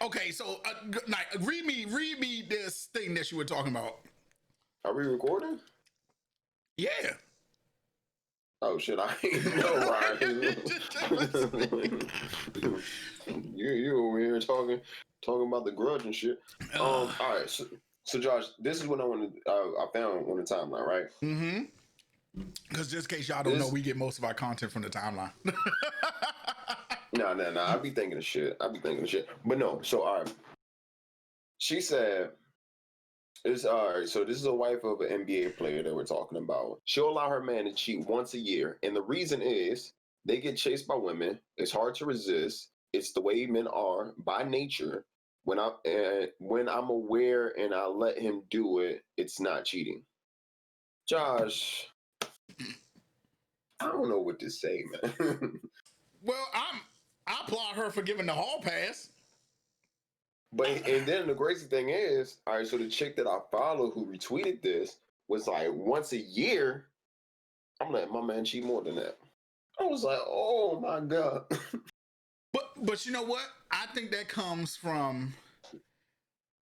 Okay, so read me this thing that you were talking about. Are we recording? Yeah. Oh shit, I ain't know, Ryan. you over here talking about the grudge and shit. All right, so Josh, this is what I found on the timeline, right? Mm-hmm. Because just in case y'all don't know, we get most of our content from the timeline. No. I be thinking of shit. But no, so all right. She said, "It's all right." So this is a wife of an NBA player that we're talking about. She'll allow her man to cheat once a year, and the reason is they get chased by women. It's hard to resist. It's the way men are by nature. When I'm aware and I let him do it, it's not cheating. Josh, I don't know what to say, man. Well, I applaud her for giving the hall pass. And then the crazy thing is, all right, so the chick that I follow who retweeted this was like, once a year, I'm letting my man cheat more than that. I was like, oh my God. But you know what? I think that comes from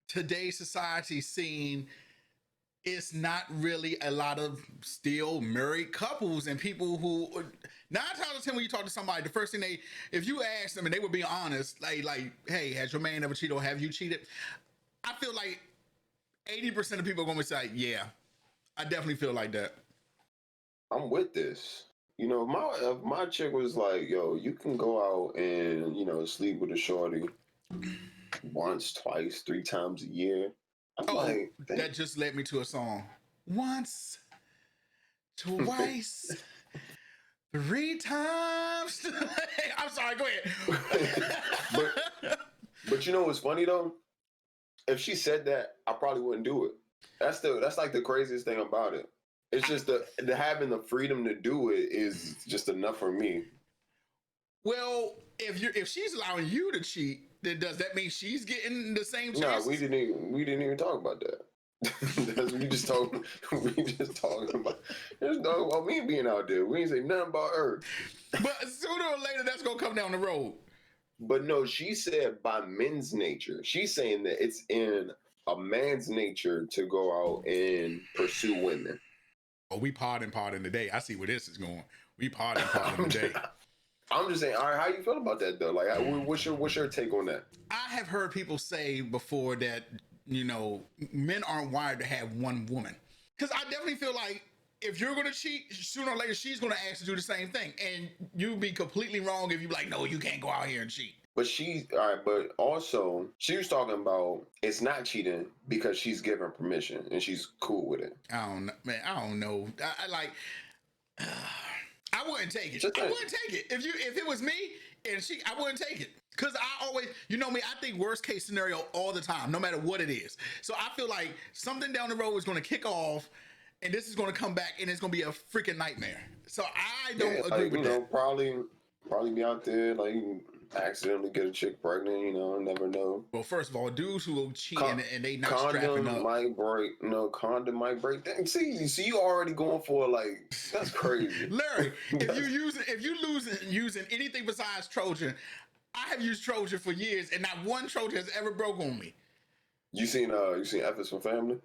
today's society seeing it's not really a lot of still married couples and people who 9 times out of 10 when you talk to somebody, the first thing if you ask them and they would be honest, like, hey, has your man ever cheated or have you cheated? I feel like 80% of people are going to say, yeah, I definitely feel like that. I'm with this. You know, if my chick was like, yo, you can go out and, sleep with a shorty once, twice, 3 times a year. I'm like, that just led me to a song. Once, twice, 3 times. I'm sorry, go ahead. but you know what's funny though? If she said that, I probably wouldn't do it. That's like the craziest thing about it. It's just the having the freedom to do it is just enough for me. Well, if she's allowing you to cheat, then does that mean she's getting the same chances? No, we didn't even talk about that. we just talking about. There's no about me being out there. We ain't say nothing about her. But sooner or later, that's gonna come down the road. But no, she said by men's nature. She's saying that it's in a man's nature to go out and pursue women. Oh, we partying today. I see where this is going. We partying today. I'm just saying, all right, how you feel about that though? Like, what's your take on that? I have heard people say before that, men aren't wired to have one woman. Because I definitely feel like if you're going to cheat, sooner or later, she's going to ask to do the same thing. And you'd be completely wrong if you're like, no, you can't go out here and cheat. But also, she was talking about it's not cheating because she's given permission and she's cool with it. I don't know. I wouldn't take it. I wouldn't take it. If it was me and I wouldn't take it. Because I always, me, I think worst case scenario all the time, no matter what it is. So I feel like something down the road is going to kick off and this is going to come back and it's going to be a freaking nightmare. So I don't agree with that. Probably be out there, like, accidentally get a chick pregnant, never know. Well, first of all, dudes who will cheat and they not strapping up. Condom might break. See, you already going for like, that's crazy. Larry, if you using anything besides Trojan, I have used Trojan for years and not one Trojan has ever broke on me. You seen Efforts from Family?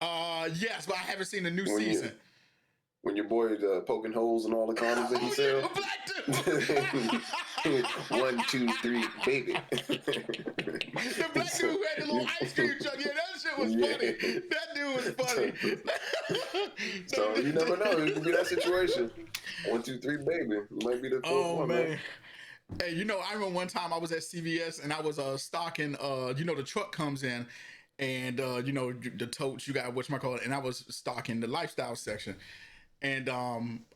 Yes, but I haven't seen the new season. When your boy poking holes in all the condoms that he sells. Black dude. 1, 2, 3, baby. The black dude who had the little ice cream truck. Yeah, that shit was funny. That dude was funny. So you never know. It could be that situation. 1, 2, 3, baby. It might be the fourth one, man. Hey, I remember one time I was at CVS and I was stocking. The truck comes in. And the totes, you got whatchamacallit, and I was stocking the lifestyle section. And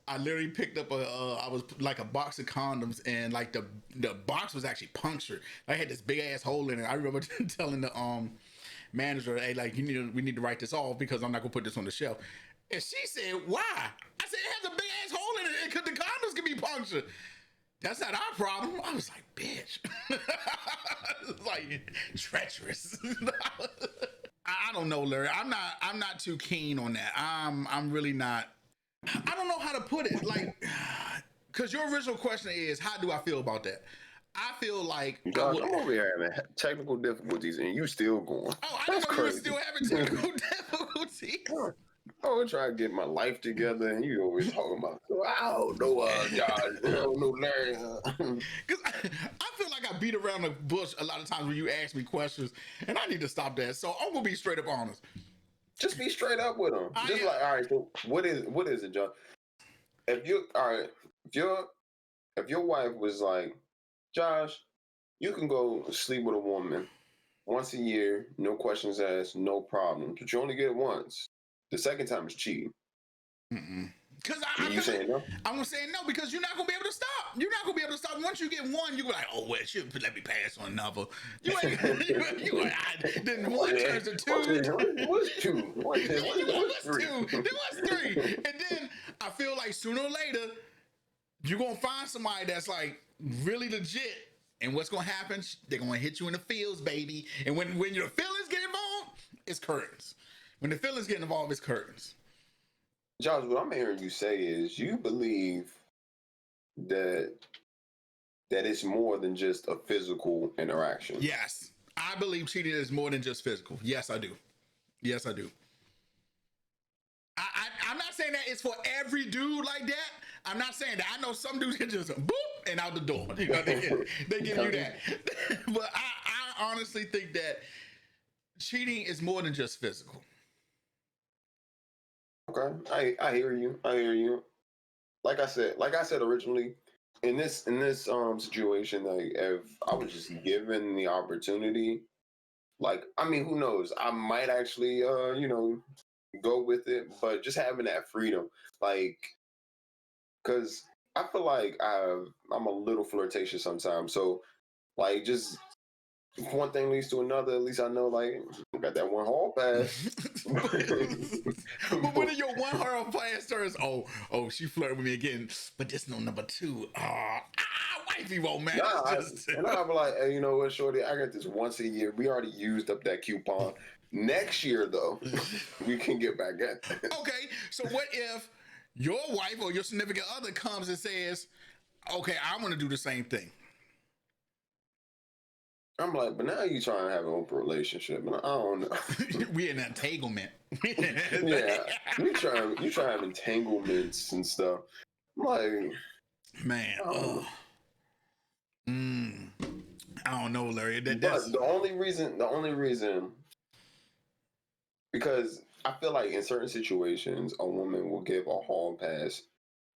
I literally picked up I was like a box of condoms, and like the box was actually punctured. I had this big ass hole in it. I remember telling the manager, hey, like we need to write this off because I'm not gonna put this on the shelf. And she said, why? I said, it has a big ass hole in it because the condoms can be punctured. That's not our problem. I was like, bitch. Like treacherous. I don't know, Larry. I'm not too keen on that. I'm really not. I don't know how to put it. Like, because your original question is, how do I feel about that? I feel like Josh, I'm over here having technical difficulties, and you still going. Oh, I That's didn't know you were crazy. still having technical difficulties. I'm trying to get my life together, and you always talking about, I don't know, Josh, I don't know, Larry. Because I feel like I beat around the bush a lot of times when you ask me questions, and I need to stop that. So I'm gonna be straight up honest. Just be straight up with them. Just like, all right, so what is it, John? If you all right, if your wife was like, Josh, you can go sleep with a woman once a year, no questions asked, no problem, but you only get it once. The second time is cheating. Because you saying no? I'm gonna say no because you're not gonna be able to stop. You're not gonna be able to stop. Once you get one, you go like, oh well, shit, let me pass on another. You ain't. Then one turns to two. What's two? What's three? Two? Then what's three? And then I feel like sooner or later you're gonna find somebody that's like really legit. And what's gonna happen? They're gonna hit you in the feels, baby. And when your feelings get involved, it's curtains. When the feelings get involved, it's curtains. Josh, what I'm hearing you say is you believe that it's more than just a physical interaction. Yes, I believe cheating is more than just physical. Yes, I do. Yes, I do. I'm not saying that it's for every dude like that. I'm not saying that. I know some dudes can just boop and out the door. You know, they give you that. But I honestly think that cheating is more than just physical. Okay, I hear you. I hear you. Like I said originally, in this situation, like if I was just given the opportunity, like I mean, who knows? I might actually, go with it. But just having that freedom, like, because I feel like I'm a little flirtatious sometimes. So, like, just if one thing leads to another, at least I know, like, I got that one hall pass. But when your one hall pass turns, oh, she flirted with me again, but this no number two. Wifey won't matter. And I'll be like, hey, you know what, shorty, I got this once a year. We already used up that coupon. Next year, though, we can get back at that. Okay, so what if your wife or your significant other comes and says, okay, I want to do the same thing? I'm like, but now you trying to have an open relationship, and I don't know. We in entanglement. Yeah, you trying to have entanglements and stuff. I'm like, man, I don't know, Larry. But the only reason, because I feel like in certain situations, a woman will give a hall pass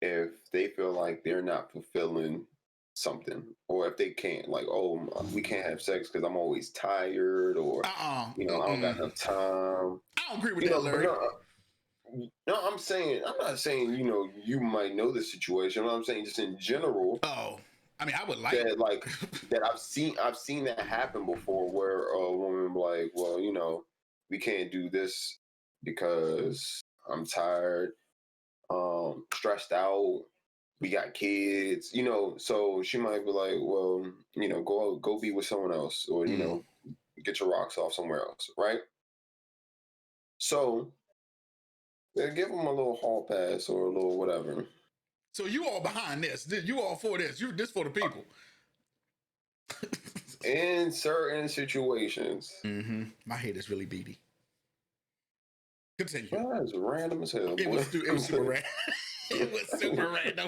if they feel like they're not fulfilling something, or if they can't, like, oh, we can't have sex because I'm always tired, or I don't got enough time. I don't agree with that, Larry. No, I'm not saying you might know the situation. I'm saying just in general. Oh, I mean, I would like that, like that. I've seen that happen before, where a woman be like, well, we can't do this because I'm tired, stressed out. We got kids, so she might be like, well, go be with someone else, or get your rocks off somewhere else, right? So they give them a little hall pass or a little whatever. So you all behind this? You all for this? This for the people? In certain situations. My head is really beady. Continue. That's random as hell. It was super random. It was super random.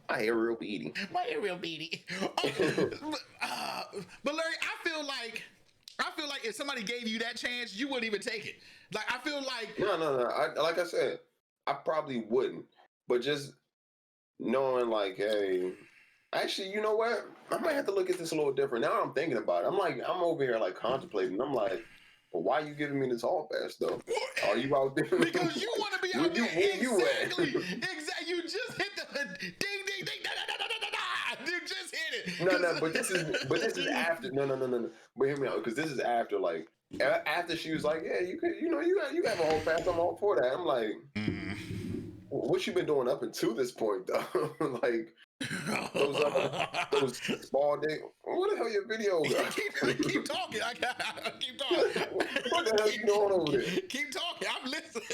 My hair real beady. My hair real beady. But Larry, I feel like if somebody gave you that chance, you wouldn't even take it. Like, I feel like no. Like I said, I probably wouldn't. But just knowing, like, hey, actually, you know what? I might have to look at this a little different. Now I'm thinking about it. I'm over here like contemplating. I'm like, well, why are you giving me this hall pass though? Are you out there? Because you want to be out there. Exactly. You just hit the ding ding ding. You just hit it. No. But this is after. No. But hear me out, because this is after, like, after she was like, yeah, you could, you have a whole pass. I'm all for that. I'm like, what you been doing up until this point though? Like, those small dick. What the hell your video got? keep talking. Keep talking. What the hell you doing over there? Keep talking. I'm listening.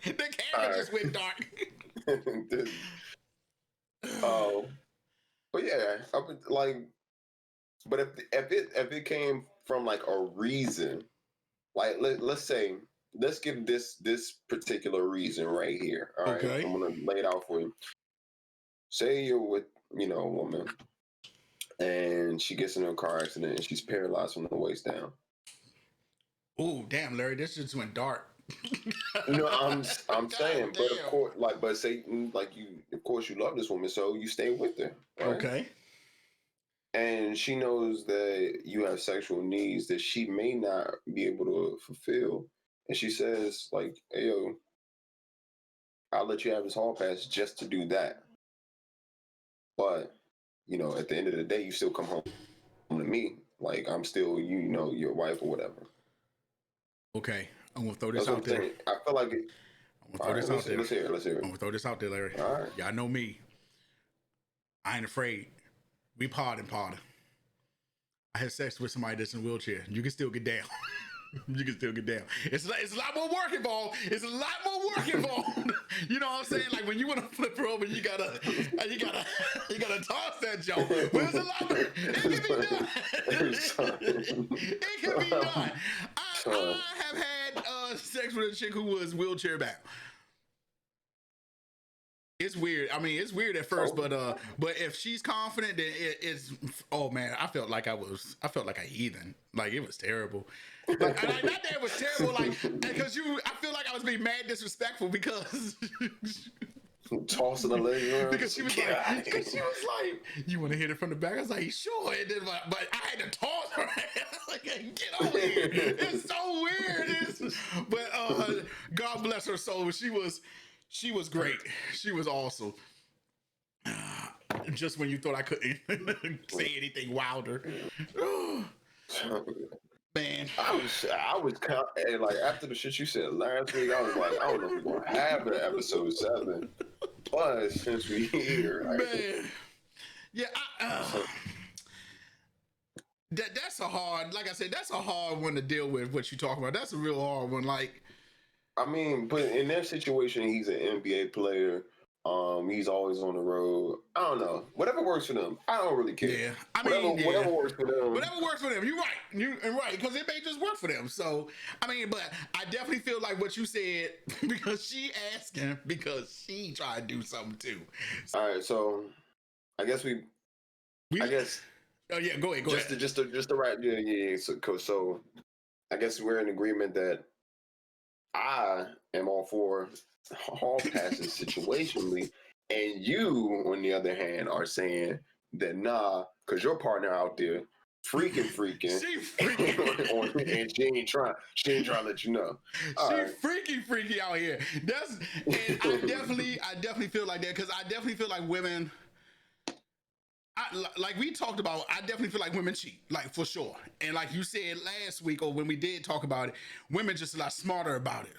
The camera just went dark. But yeah, I would like. But if it came from like a reason, like let's say let's give this particular reason right here. All right, Okay. I'm gonna lay it out for you. Say you're with a woman, and she gets in a car accident and she's paralyzed from the waist down. Oh, damn, Larry, this just went dark. No, I'm saying, but of damn. course, but say like you, of course, you love this woman, so you stay with her, right? Okay. And she knows that you have sexual needs that she may not be able to fulfill, and she says like, "Hey, yo, I'll let you have this hall pass just to do that." But at the end of the day, you still come home to me. Like I'm still your wife or whatever. Okay. I'm gonna throw this That's what out I'm there. saying. I feel like it. I'm gonna All throw right, this out there. let's hear it. Let's hear it. I'm gonna throw this out there, Larry. All right. Y'all know me. I ain't afraid. We pardon. I had sex with somebody that's in a wheelchair. You can still get down. You can still get down. It's a lot more work involved. It's a lot more work involved. You know what I'm saying? Like when you want to flip her over, you gotta toss that joke. But it's a lot. It can be done. It can be done. I have had sex with a chick who was wheelchair bound. It's weird. I mean, it's weird at first, but if she's confident, then it's. Oh man, I felt like a heathen. Like it was terrible. Like not that it was terrible. Like because I feel like I was being mad disrespectful because tossing the leg around. Because she was like, you want to hit it from the back? I was like, sure. And then, but I had to toss her. Like, get over here. It's so weird. But God bless her soul. She was great. She was awesome. Just when you thought I couldn't say anything wilder. Man, I was kind of, like after the shit you said last week, I was like, I don't know if we're gonna have an episode 7, but since we here, man, yeah, that's a hard. Like I said, that's a hard one to deal with. What you talking about? That's a real hard one. Like, I mean, but in their situation, he's an NBA player. He's always on the road. I don't know. Whatever works for them. I don't really care. Yeah, I mean, whatever works for them. Whatever works for them. You're right. You're right, because it may just work for them. So, I mean, but I definitely feel like what you said because she asked him because she tried to do something too. All right, so I guess I guess. Oh yeah, go ahead. Just the right. Yeah. So I guess we're in agreement that I am all for hall passes situationally, and you, on the other hand, are saying that nah, because your partner out there freaking, she freaking, and she ain't trying to let you know. Freaky out here. And I definitely feel like that because I definitely feel like women. Like we talked about, I definitely feel like women cheat, like for sure. And like you said last week, or when we did talk about it, women just a lot smarter about it.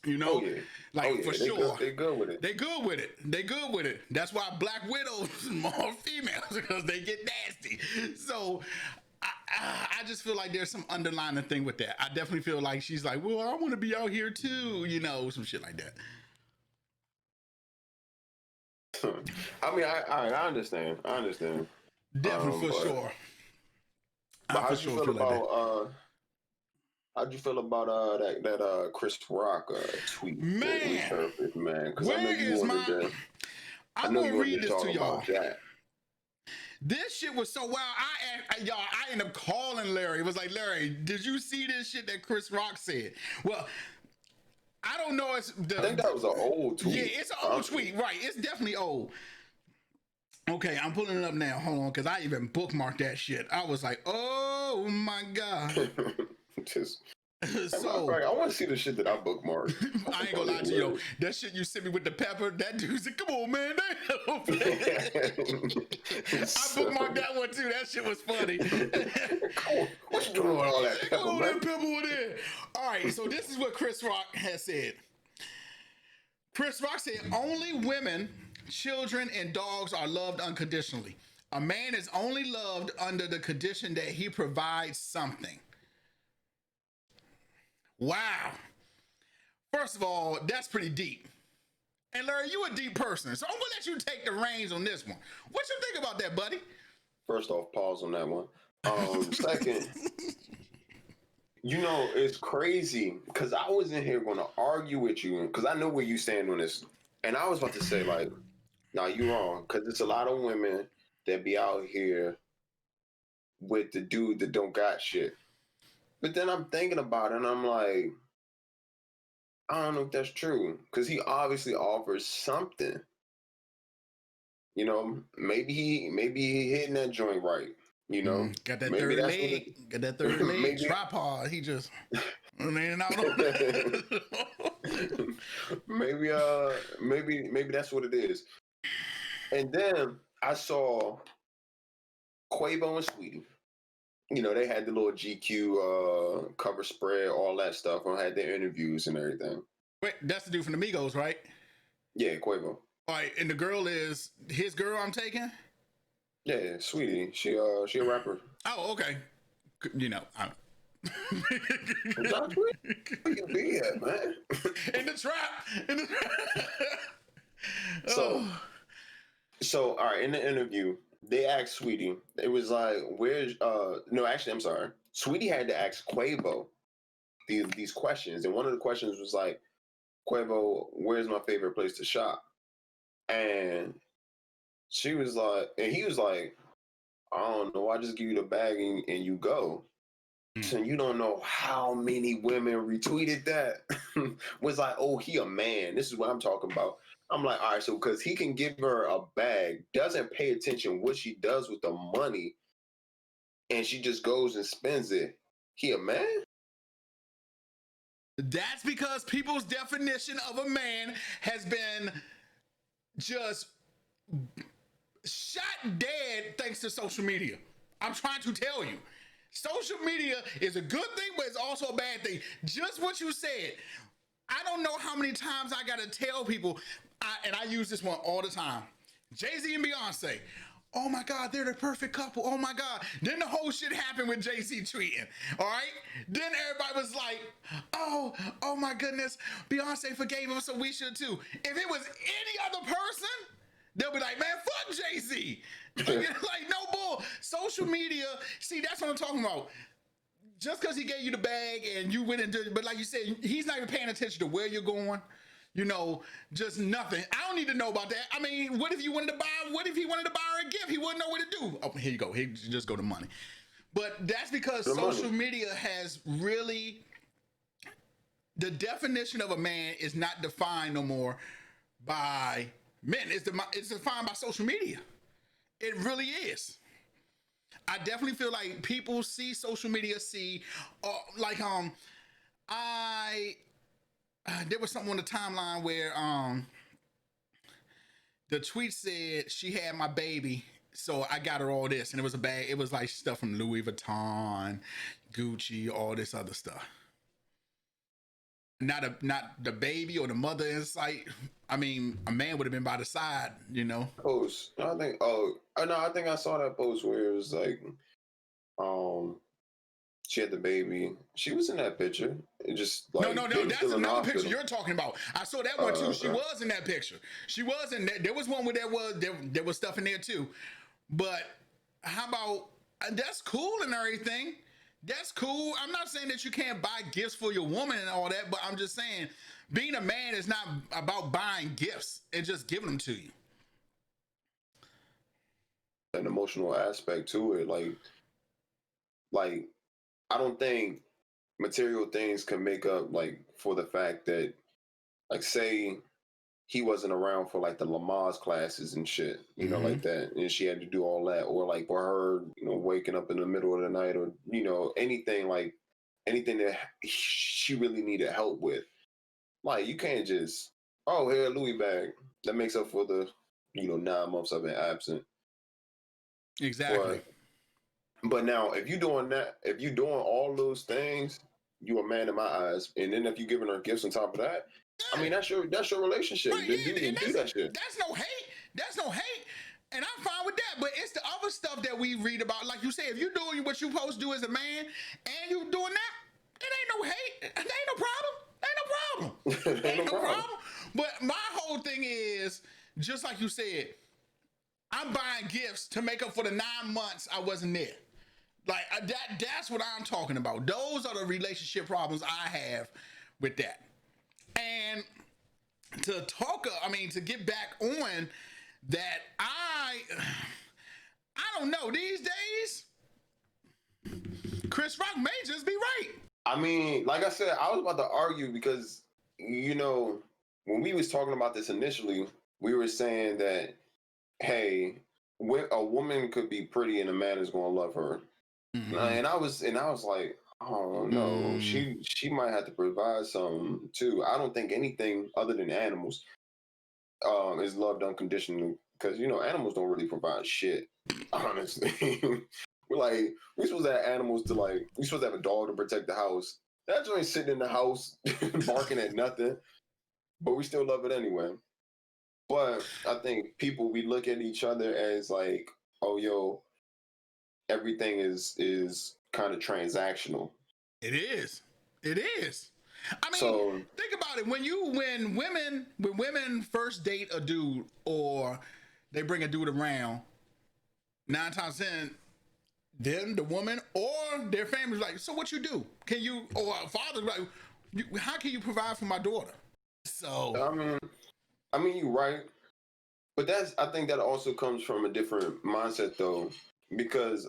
You know, for sure. They're good with it. They good with it. That's why Black Widows are more females because they get nasty. So I just feel like there's some underlying thing with that. I definitely feel like she's like, well, I want to be out here too, some shit like that. I mean, I understand. Definitely for sure. But how'd you feel about how'd you feel about that Chris Rock tweet? Man, man, because where is my? I'm gonna read this to y'all. This shit was so wild. I ended up calling Larry. It was like, Larry, did you see this shit that Chris Rock said? Well, I don't know. I think that was an old tweet. Yeah, it's an old tweet, right? It's definitely old. Okay, I'm pulling it up now. Hold on, because I even bookmarked that shit. I was like, oh my God. So I want to see the shit that I bookmarked. I ain't gonna lie to you. That shit you sent me with the pepper, that dude said, come on, man. I bookmarked that one too. That shit was funny. What you doing with all that pepper, man? That pepper on there. All right, so this is what Chris Rock has said. Chris Rock said, only women, children, and dogs are loved unconditionally. A man is only loved under the condition that he provides something. Wow. First of all, that's pretty deep. And Larry, you a deep person, so I'm gonna let you take the reins on this one. What you think about that, buddy? First off, pause on that one. Second, it's crazy because I was in here going to argue with you because I know where you stand on this, and I was about to say like, nah, you wrong because it's a lot of women that be out here with the dude that don't got shit. But then I'm thinking about it, and I'm like, I don't know if that's true because he obviously offers something. Maybe he hitting that joint right. Got that Maybe third that's what leg. Got that third leg maybe tripod. He just laying out on maybe that's what it is. And then I saw Quavo and Sweetie. They had the little GQ cover spread, all that stuff, and had their interviews and everything. Wait, that's the dude from the Migos, right? Yeah, Quavo. All right, and the girl is his girl. I'm taking. Yeah, Sweetie. She a rapper. Oh, okay. I'm Where you be at, man? in the trap. So all right, in the interview, they asked Sweetie. It was like, where's no, actually, I'm sorry. Sweetie had to ask Quavo these questions, and one of the questions was like, Quavo, where's my favorite place to shop? And she was like, and he was like, I don't know. I just give you the bag and you go. So you don't know how many women retweeted that. Was like, oh, he a man. This is what I'm talking about. I'm like, all right, so because he can give her a bag, doesn't pay attention what she does with the money, and she just goes and spends it. He a man? That's because people's definition of a man has been just shot dead thanks to social media. I'm trying to tell you. Social media is a good thing, but it's also a bad thing. Just what you said. I don't know how many times I got to tell people, and I use this one all the time. Jay-Z and Beyonce. Oh my God, they're the perfect couple. Oh my God. Then the whole shit happened with Jay-Z tweeting. All right. Then everybody was like, oh my goodness. Beyonce forgave him, so we should too. If it was any other person, they'll be like, man, fuck Jay-Z. Like, no bull. Social media, see, that's what I'm talking about. Just because he gave you the bag and you went into it, but like you said, he's not even paying attention to where you're going. Just nothing. I don't need to know about that. I mean, what if he wanted to buy her a gift? He wouldn't know what to do. Oh, here you go. He just go to money. But that's because social media has really, the definition of a man is not defined no more by men. It's defined by social media. It really is. I definitely feel like people see social media, there was something on the timeline where the tweet said she had my baby, so I got her all this, and it was a bag. It was like stuff from Louis Vuitton, Gucci, all this other stuff. Not the baby or the mother in sight. I mean, a man would have been by the side, Post. I think. Oh no, I think I saw that post where it was like, she had the baby. She was in that picture. It just like no. That's another picture you're talking about. I saw that one too. Okay. She was in that picture. She was in that. There was one where there was stuff in there too. But how about that's cool and everything. That's cool. I'm not saying that you can't buy gifts for your woman and all that, but I'm just saying being a man is not about buying gifts and just giving them to you. An emotional aspect to it, like I don't think material things can make up like for the fact that, like, say he wasn't around for like the Lamaze classes and shit, like that, and she had to do all that, or like for her, waking up in the middle of the night, or anything that she really needed help with. Like, you can't just, oh, here, Louis bag. That makes up for the 9 months I've been absent. Exactly. But now, if you're doing all those things, you a man in my eyes. And then if you're giving her gifts on top of that, I mean, that's your relationship. Right, do that shit. That's no hate. And I'm fine with that. But it's the other stuff that we read about. Like you say, if you're doing what you're supposed to do as a man and you doing that, it ain't no hate. It ain't no problem. Ain't no problem. But my whole thing is, just like you said, I'm buying gifts to make up for the 9 months I wasn't there. Like that's what I'm talking about. Those are the relationship problems I have with that. And to get back on that, I don't know. These days, Chris Rock may just be right. I mean, like I said, I was about to argue because, when we was talking about this initially, we were saying that, hey, a woman could be pretty and a man is going to love her. Mm-hmm. And I was like, oh no, she might have to provide something too. I don't think anything other than animals is loved unconditionally, because animals don't really provide shit, honestly. we're supposed to have animals we're supposed to have a dog to protect the house. That joint sitting in the house barking at nothing, but we still love it anyway. But I think we look at each other as like, oh yo, everything is kind of transactional. It is. I mean, think about it. When women first date a dude, or they bring a dude around, 9 times 10, then the woman or their family's like, so what you do? Can you, or a father's like, how can you provide for my daughter? So I mean, you're right, but I think that also comes from a different mindset though, because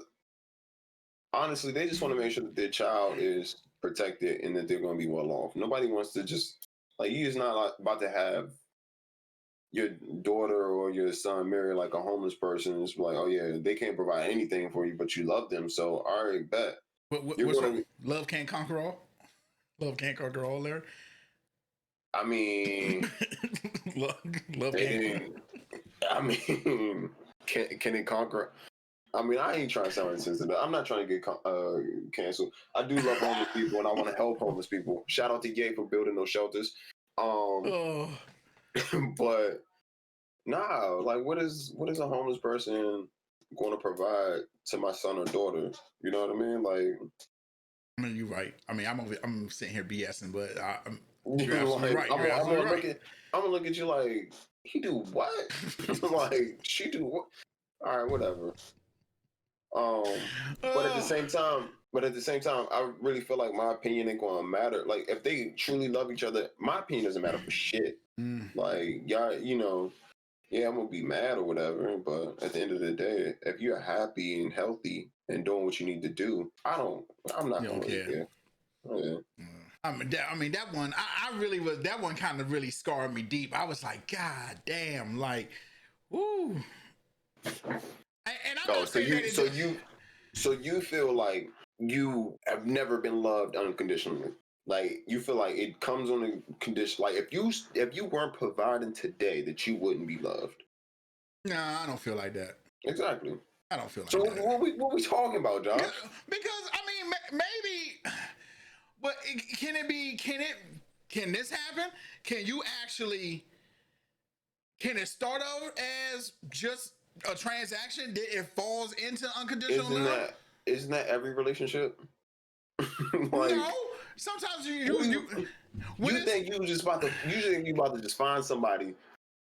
honestly, they just want to make sure that their child is protected and that they're going to be well off. Nobody wants to just, you're just not about to have your daughter or your son marry like a homeless person. It's like, oh yeah, they can't provide anything for you, but you love them. So, all right, bet. Love can't conquer all? Love can't conquer all there? I mean... love can't... I mean, can it conquer... I mean, I ain't trying to sound insensitive. I'm not trying to get canceled. I do love homeless people, and I want to help homeless people. Shout out to Ye for building those shelters. But nah, what is a homeless person going to provide to my son or daughter? You know what I mean? I mean, you're right. I mean, I'm sitting here BSing, but you're absolutely right. I'm gonna look at you like, he do what? She do what? All right, whatever. But at the same time, I really feel like my opinion ain't gonna matter. If they truly love each other, my opinion doesn't matter for shit. Y'all, yeah, I'm gonna be mad or whatever, but at the end of the day, if you're happy and healthy and doing what you need to do, I'm not gonna care. Oh, yeah. I mean, that one, I really was, that one kind of really scarred me deep. I was like, God damn, woo. And So you feel like you have never been loved unconditionally. You feel like it comes on a condition. If you weren't providing today, that you wouldn't be loved. Nah, I don't feel like that. Exactly. I don't feel like that. So what we talking about, Josh? Because I mean, maybe, but can this happen? Can it start out as just a transaction that it falls into unconditional love? Isn't that every relationship? No, sometimes you think you about to just find somebody.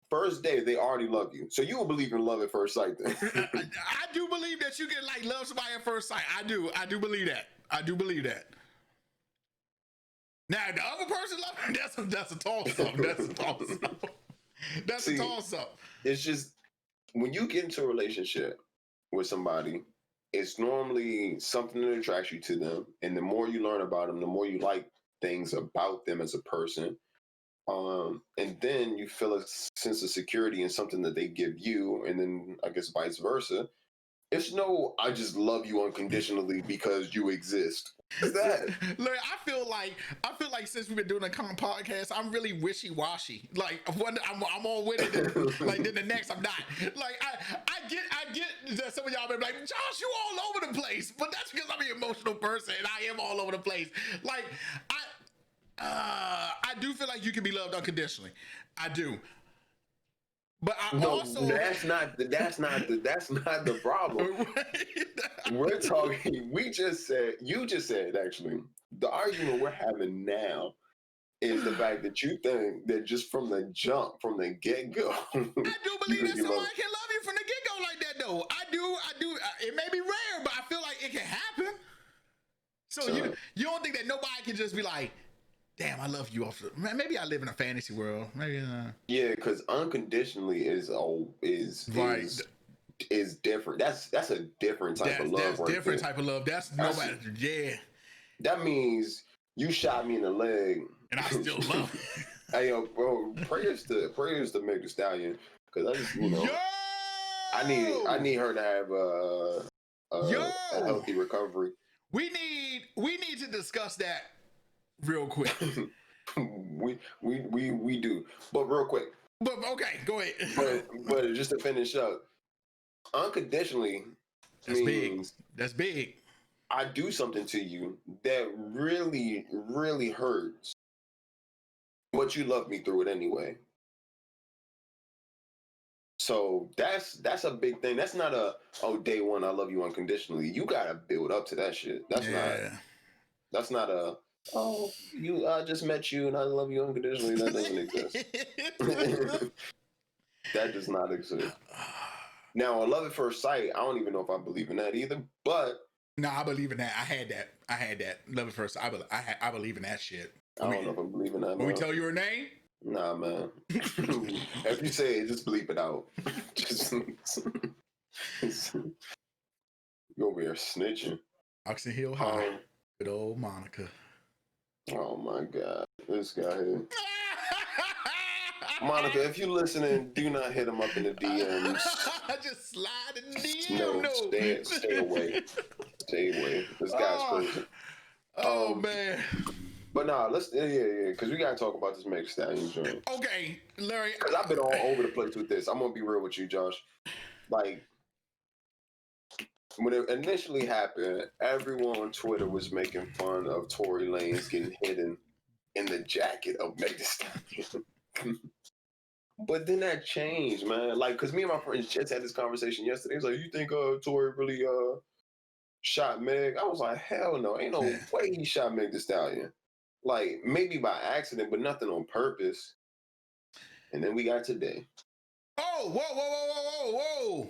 First day, they already love you. So you will believe in love at first sight then. I do believe that you can love somebody at first sight. I do believe that. Now the other person that's a toss up. That's a toss up. It's just, when you get into a relationship with somebody, it's normally something that attracts you to them. And the more you learn about them, the more you like things about them as a person. And then you feel a sense of security in something that they give you. And then I guess vice versa. It's no, I just love you unconditionally because you exist. What's that? Look, I feel like since we've been doing a podcast, I'm really wishy-washy. I'm all with it, then the next I'm not. I get that some of y'all been like, Josh, you all over the place, but that's because I'm an emotional person and I am all over the place. I do feel like you can be loved unconditionally. I do. But that's not the problem. We're talking. You just said actually, the argument we're having now is the fact that you think that just from the jump, from the get-go. I do believe that somebody can love you from the get-go like that, though. I do. It may be rare, but I feel like it can happen. So you don't think that nobody can just be like, damn, I love you off the, maybe I live in a fantasy world. Maybe yeah, because unconditionally is different. That's a different type of love. That's different type of love. That's nobody. Yeah. That means you shot me in the leg, and I still love you. Hey, yo, bro, prayers to Meg the Stallion, because I just I need her to have a healthy recovery. We need to discuss that real quick. we do, but real quick. But okay, go ahead. but just to finish up, unconditionally means that's big. I do something to you that really, really hurts, but you love me through it anyway. So that's a big thing. That's not day one I love you unconditionally. You gotta build up to that shit. That's not a I just met you and I love you unconditionally. That doesn't exist. That does not exist. Now, a love at first sight, I don't even know if I believe in that either, but no, I believe in that. I had that love at first. I believe in that shit. I don't know if I believe in that. When we tell you her name? Nah, man. If you say it, just bleep it out. Just you over here snitching. Oxon Hill High. Good old Monica. Oh my God, this guy here. Monica, if you're listening, do not hit him up in the DMs. Just slide in the DM. No, stay away. Stay away. This guy's crazy. Oh man. But nah, let's because we gotta talk about this Meg Stallion joint. Okay, Larry. Because I've been all over the place with this. I'm gonna be real with you, Josh. Like when it initially happened, everyone on Twitter was making fun of Tory Lanez getting hidden in the jacket of Meg Stallion. But then that changed, man. Like, cause me and my friends just had this conversation yesterday. It's like, you think Tory really shot Meg? I was like, hell no, ain't no way he shot Meg the Stallion. Like, maybe by accident, but nothing on purpose. And then we got today. Oh, whoa.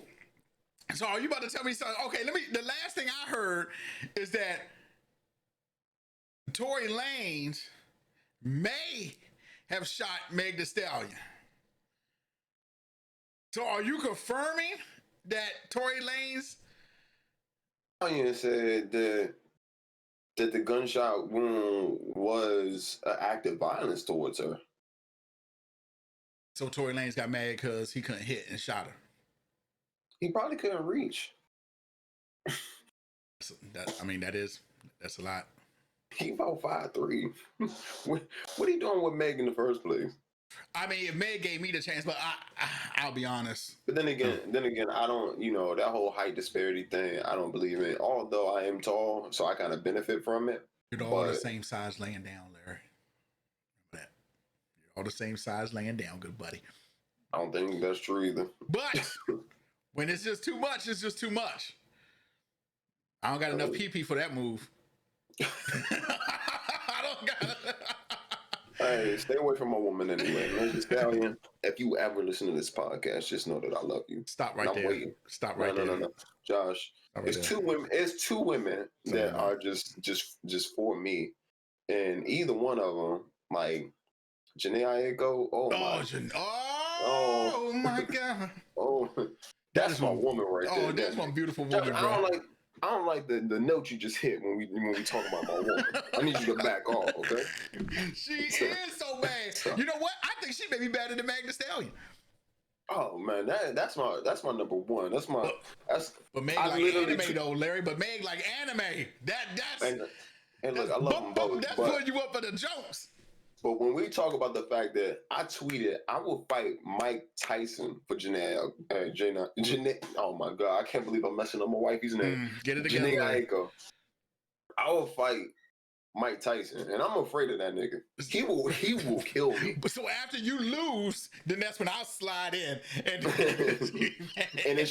So are you about to tell me something? Okay, the last thing I heard is that Tory Lanez may have shot Meg the Stallion. So are you confirming that Tory Lanez said that the gunshot wound was an act of violence towards her? So Tory Lanez got mad because he couldn't hit and shot her. He probably couldn't reach. That's a lot. He about 5'3". What are you doing with Meg in the first place? I mean, if Meg gave me the chance, but I'll be honest. But then again, I don't, that whole height disparity thing, I don't believe in. Although I am tall, so I kind of benefit from it. You're all the same size laying down, Larry. Remember that. You're all the same size laying down, good buddy. I don't think that's true either. But when it's just too much, it's just too much. I don't got enough PP for that move. I don't got. Hey, stay away from a woman anyway. Meg Stallion, if you ever listen to this podcast, just know that I love you. Stop right there. Waiting. Stop right there. No. Josh, it's two women that are just for me. And either one of them, like Janae Aiko, oh my God. Oh, that's my woman right there. Oh, that's one beautiful woman, Josh, bro. I don't like the note you just hit when we talk about my woman. I need you to back off, okay? She is so bad. You know what? I think she may be better than Meg the Stallion. Oh man, that's my number one. But Meg like anime though, Larry. But Meg like anime. That's and look, I love them both. That's putting you up for the jokes. But when we talk about the fact that I tweeted, I will fight Mike Tyson for Janae. Oh my God, I can't believe I'm messing up my wife's name. Get it together. Janae Aiko. I will fight Mike Tyson, and I'm afraid of that nigga. He will kill me. But so after you lose, then that's when I'll slide in. And then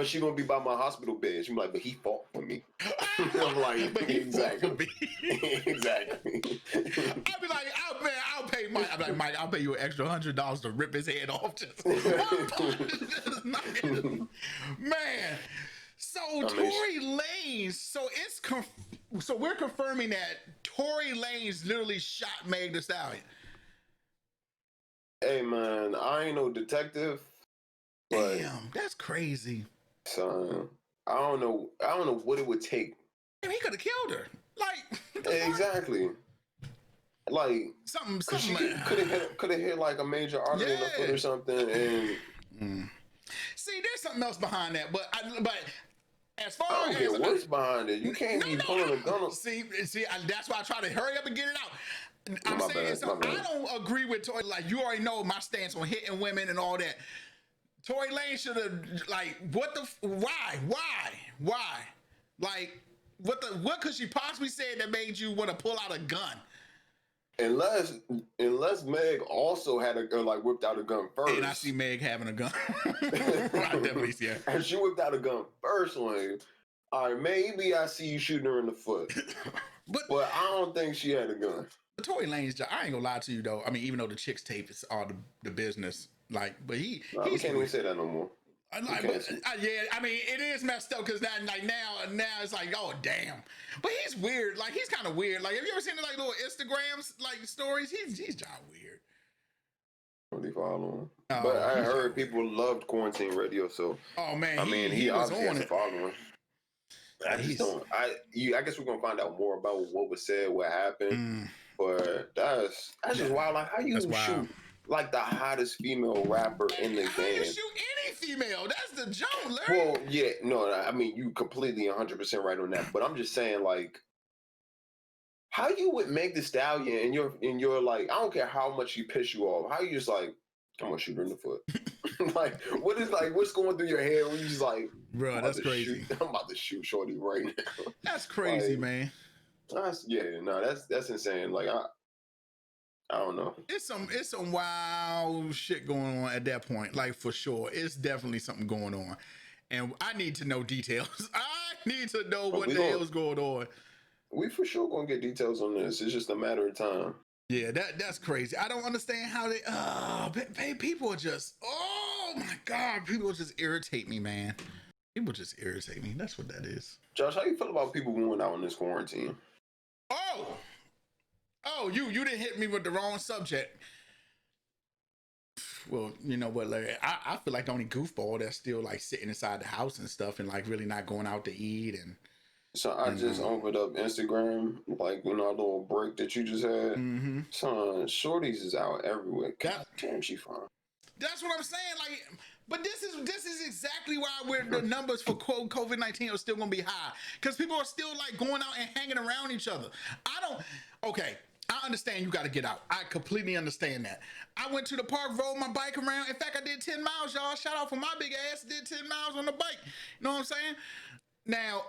she gonna be by my hospital bed. She be like, but he fought for me. I'm like, but he fought for me. Exactly. I'll be like, oh man, I'll I'm like, Mike, I'll pay you an extra $100 to rip his head off. Man. So Tory Lanez, so we're confirming that Tory Lanez literally shot Meg Thee Stallion. Hey man, I ain't no detective. But damn, that's crazy. Son, I don't know what it would take. Damn, he could have killed her. Like exactly. Like something could have hit like a major artery in the foot or something. And see, there's something else behind that. But as far I don't care what's behind it. You can't be pulling a gun on. See, that's why I try to hurry up and get it out. I'm saying something. I don't agree with Tory. Like, you already know my stance on hitting women and all that. Tory Lanez should have, like, why? Like, what could she possibly say that made you want to pull out a gun? Unless Meg also had a gun, like whipped out a gun first. And I see Meg having a gun. I definitely see her. And she whipped out a gun first, like, all right, maybe I see you shooting her in the foot. but I don't think she had a gun. But Tory Lanez, I ain't gonna lie to you though. I mean, even though the chicks tape is all the business, like, but he can't even say that no more. Yeah, I mean, it is messed up because now it's like, oh damn. But he's weird. Like, he's kind of weird. Like, have you ever seen like little Instagrams like stories? He's just weird. Really follow him. But I heard people loved Quarantine Radio, so oh man, I mean, he obviously has a following. I just don't. I guess we're gonna find out more about what was said, what happened. But that's just wild. Like, how you shoot like the hottest female rapper in the game? How you shoot any female? That's the joke, Larry. Well, yeah, no, I mean, you completely 100% right on that. But I'm just saying, like, how you would Meg Thee Stallion and you're like, I don't care how much she piss you off. How you just like, I'm gonna shoot her in the foot. Like, what's going through your head when you just like, bro, that's crazy. I'm about to shoot Shorty right now. That's crazy, like, man. That's insane. Like, I don't know. It's some wild shit going on at that point. Like, for sure, it's definitely something going on, and I need to know details. I need to know what the hell is going on. We for sure gonna get details on this. It's just a matter of time. Yeah, that's crazy. I don't understand how they. People are just. Oh my god, people just irritate me, man. People just irritate me. That's what that is. Josh, how you feel about people going out in this quarantine? Oh, you didn't hit me with the wrong subject. Well, you know what, Larry? I feel like the only goofball that's still like sitting inside the house and stuff and like really not going out to eat and. So I just opened up Instagram, like, you know, a little break that you just had. Son, Shorties is out everywhere. God damn, she fine. That's what I'm saying. Like, but this is exactly why the numbers for COVID-19 are still gonna be high, because people are still like going out and hanging around each other. Okay, I understand you got to get out. I completely understand that. I went to the park, rode my bike around. In fact, I did 10 miles, y'all. Shout out for my big ass. Did 10 miles on the bike. You know what I'm saying? Now,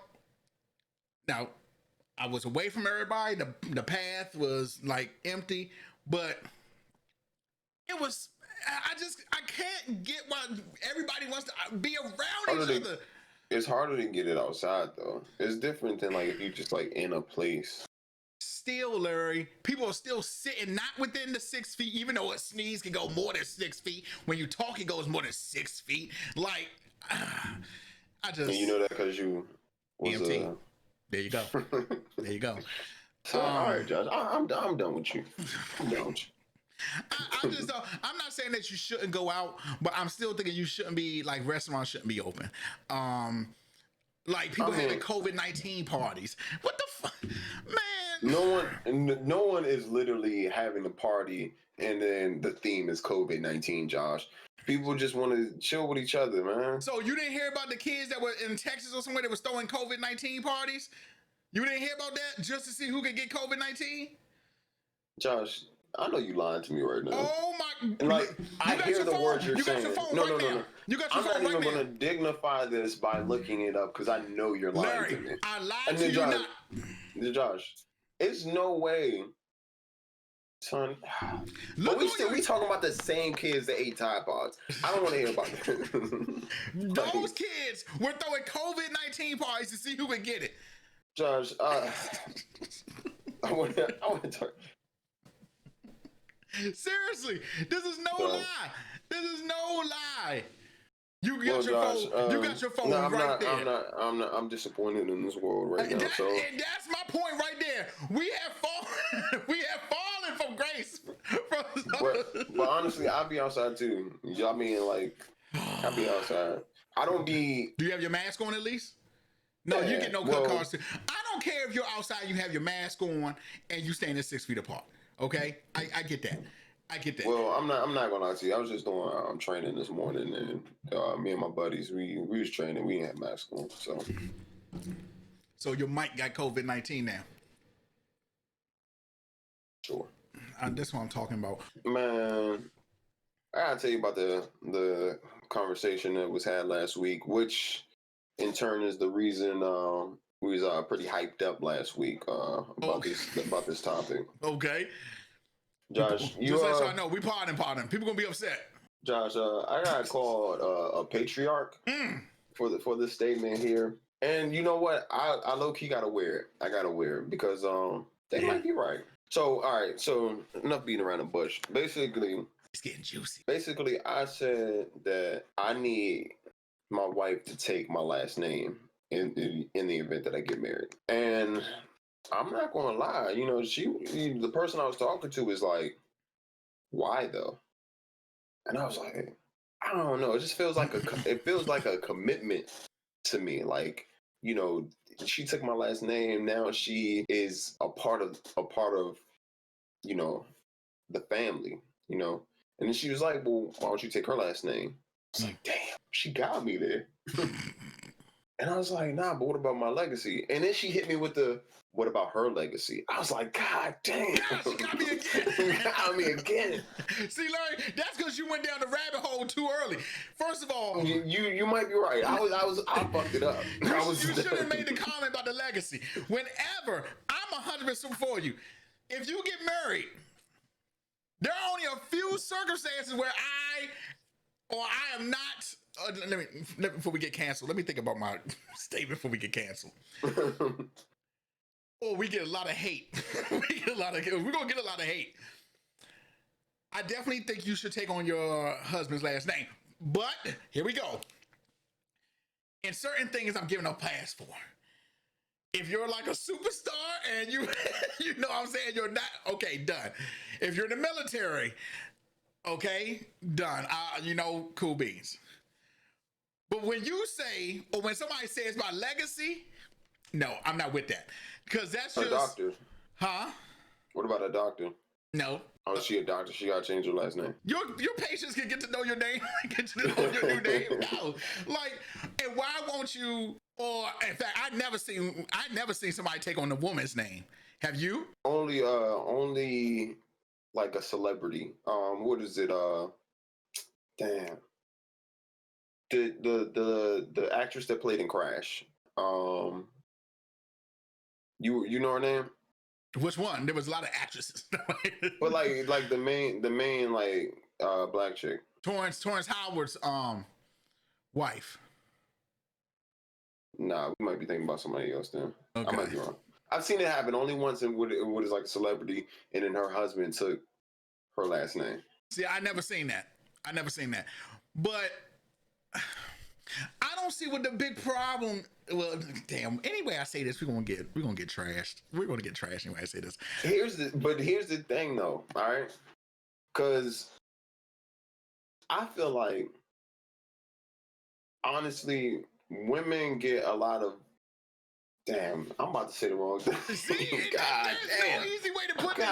I was away from everybody. The path was like empty, but it was. I can't get why everybody wants to be around each other. It's harder to get it outside though. It's different than like if you just like in a place. Still, Larry, people are still sitting not within the 6 feet, even though a sneeze can go more than 6 feet. When you talk, it goes more than 6 feet. Like, I just. And you know that because you was EMT. There you go. There you go. So, all right, Josh, I'm done with you. I'm done with you. I just don't. I'm not saying that you shouldn't go out, but I'm still thinking you shouldn't be like restaurants shouldn't be open. Like people having COVID-19 parties. What the fuck, man? No one is literally having a party and then the theme is COVID-19, Josh. People just want to chill with each other, man. So you didn't hear about the kids that were in Texas or somewhere that was throwing COVID-19 parties? You didn't hear about that just to see who could get COVID-19? Josh, I know you lying to me right now. Oh my! And like I hear the words you're saying. No. You got your phone right now. I'm not even going to dignify this by looking it up because I know you're lying Larry, to me. I lied to you not. Josh, it's no way, son. But we talking about the same kids that ate Tide Pods. I don't want to hear about that. Those kids were throwing COVID-19 parties to see who would get it. Josh, I want to talk. Seriously, this is no So, lie. This is no lie. You got well, your Josh, phone. You got your phone no, I'm right not. there. I'm disappointed in this world right And now. So, that's my point right there. We have fallen. We have fallen from grace. but honestly, I'll be outside too. Y'all mean like I'll be outside. I don't be. Do you have your mask on at least? No, you Yeah, get no cut well, cards too. I don't care if you're outside, you have your mask on, and you standing 6 feet apart. Okay, I get that. I get that. well, I'm not gonna lie to you. I was just doing training this morning, and me and my buddies, we was training. We had masks on, so. So your mic got COVID-19 now. Sure. That's what I'm talking about. Man, I gotta tell you about the conversation that was had last week, which in turn is the reason we was pretty hyped up last week about this topic. Okay. Josh, you just let y'all know we pardon. People gonna be upset. Josh, I got called a patriarch for this statement here, and you know what? I low key gotta wear it. I gotta wear it because they might be right. So all right, so enough beating around the bush. Basically, it's getting juicy. Basically, I said that I need my wife to take my last name in the event that I get married, and I'm not gonna lie. You know, the person I was talking to is like, why though? And I was like, I don't know. It just feels like a commitment to me. Like, you know, she took my last name. Now she is a part of you know, the family. You know, and then she was like, well, why don't you take her last name? I was like, damn, she got me there. And I was like, nah, but what about my legacy? And then she hit me with what about her legacy? I was like, God damn. God, she got me again. Got me again. See, Larry, that's because you went down the rabbit hole too early. First of all, you might be right. I fucked it up. You should have made the comment about the legacy. Whenever, I'm 100% for you. If you get married, there are only a few circumstances where I am not. Let me before we get canceled. Let me think about my statement before we get canceled. Oh, we get a lot of hate. We're gonna get a lot of hate. I definitely think you should take on your husband's last name. But here we go. In certain things, I'm giving a pass for. If you're like a superstar and you know what I'm saying, you're not, okay, done. If you're in the military, okay, done. You know, cool beans. But when you say, or when somebody says my legacy, no, I'm not with that. Because that's just... A doctor. Huh? What about a doctor? No. Oh, is she a doctor? She gotta change her last name. Your patients can get to know your name, get to know your new name. No. Like, and why won't you, or in fact, I never seen somebody take on a woman's name. Have you? Only like a celebrity. What is it? Damn. The actress that played in Crash. You know her name? Which one? There was a lot of actresses. But like the main like black chick. Torrance Howard's wife. Nah, we might be thinking about somebody else then. Okay. I might be wrong. I've seen it happen only once in what is like a celebrity, and then her husband took her last name. See, I never seen that. But I don't see what the big problem. Well, damn. Anyway, I say this, we're gonna get trashed. We're gonna get trashed anyway. I say this. Here's the thing, though. All right, because I feel like honestly, women get a lot of. Damn, I'm about to say the wrong thing. See, God damn. No easy way to put this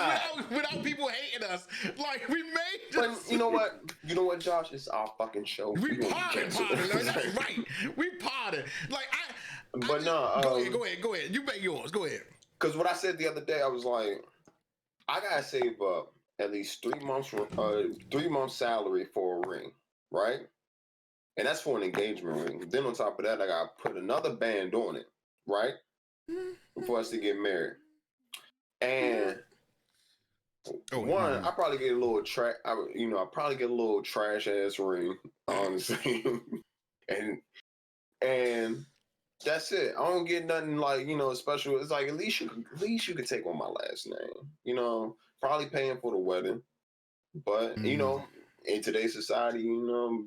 without people hating us. Like, we made this. But you know what, Josh? It's our fucking show. We potted. That's right. We potted. Like, But no. Go ahead. You make yours. Go ahead. Because what I said the other day, I was like, I gotta save up at least 3 months salary for a ring, right? And that's for an engagement ring. Then on top of that, I gotta put another band on it, right? For us to get married. And I probably get a little I probably get a little trash ass ring, honestly. and that's it. I don't get nothing like, special. It's like at least you could take on my last name. Probably paying for the wedding. But in today's society,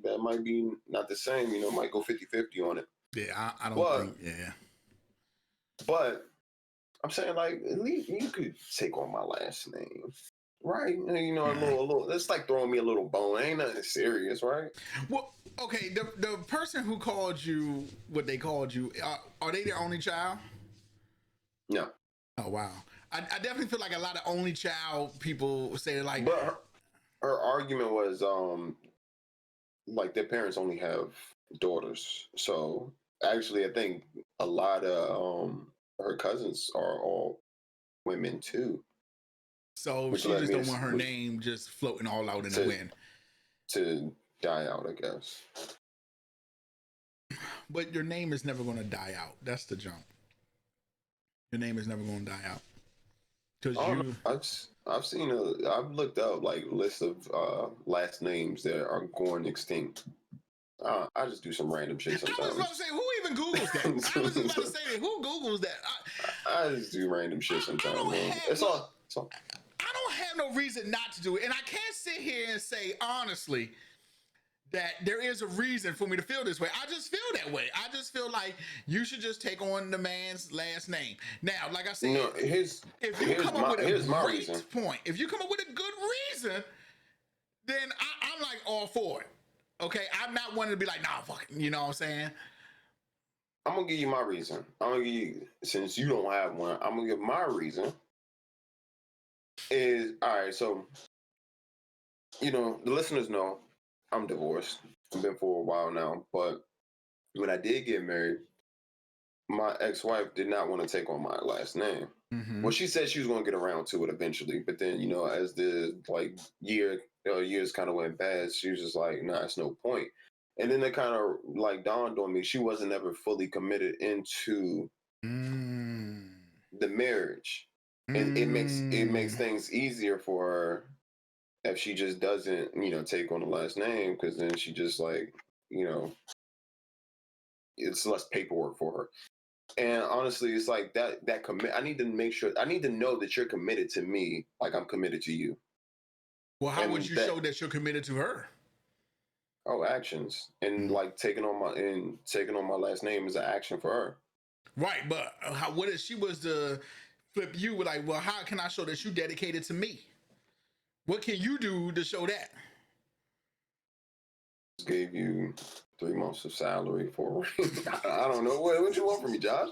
that might be not the same. Might go 50-50 on it. Yeah, I don't But think. Yeah. But I'm saying, like, at least you could take on my last name, right? A little. It's like throwing me a little bone. Ain't nothing serious, right? Well, okay. The person who called you what they called you, are they their only child? No. Oh wow. I definitely feel like a lot of only child people say like. But her argument was like their parents only have daughters, so actually I think a lot of her cousins are all women too. So she just don't want her name just floating all out in the wind. To die out, I guess. But your name is never going to die out. That's the jump. Your name is never going to die out. Because I've looked up like lists of last names that are going extinct. I just do some random shit sometimes. I was about to say, who even Googles that? I was just about to say that. Who Googles that? I just do random shit sometimes. I don't have no reason not to do it. And I can't sit here and say, honestly, that there is a reason for me to feel this way. I just feel that way. I just feel like you should just take on the man's last name. Now, like I said, if you come up with a great point, if you come up with a good reason, then I'm like all for it. Okay, I'm not wanting to be like, nah, fuck it. You know what I'm saying? I'm gonna give you my reason. Since you don't have one, I'm gonna give my reason. Is all right. So, the listeners know I'm divorced. I've been for a while now, but when I did get married, my ex-wife did not want to take on my last name. Mm-hmm. Well, she said she was going to get around to it eventually, but then as the years kind of went past, she was just like, "Nah, it's no point." And then it kind of like dawned on me she wasn't ever fully committed into the marriage, and it makes things easier for her if she just doesn't take on the last name, because then she just like it's less paperwork for her. And honestly, it's like that commit. I need to know that you're committed to me, like I'm committed to you. Well, how would you show that you're committed to her? Oh, actions. And like taking on my last name is an action for her. Right, but what if she was to flip you with like, well, how can I show that you dedicated to me? What can you do to show that? Just gave you 3 months of salary for I don't know. What you want from me, Josh?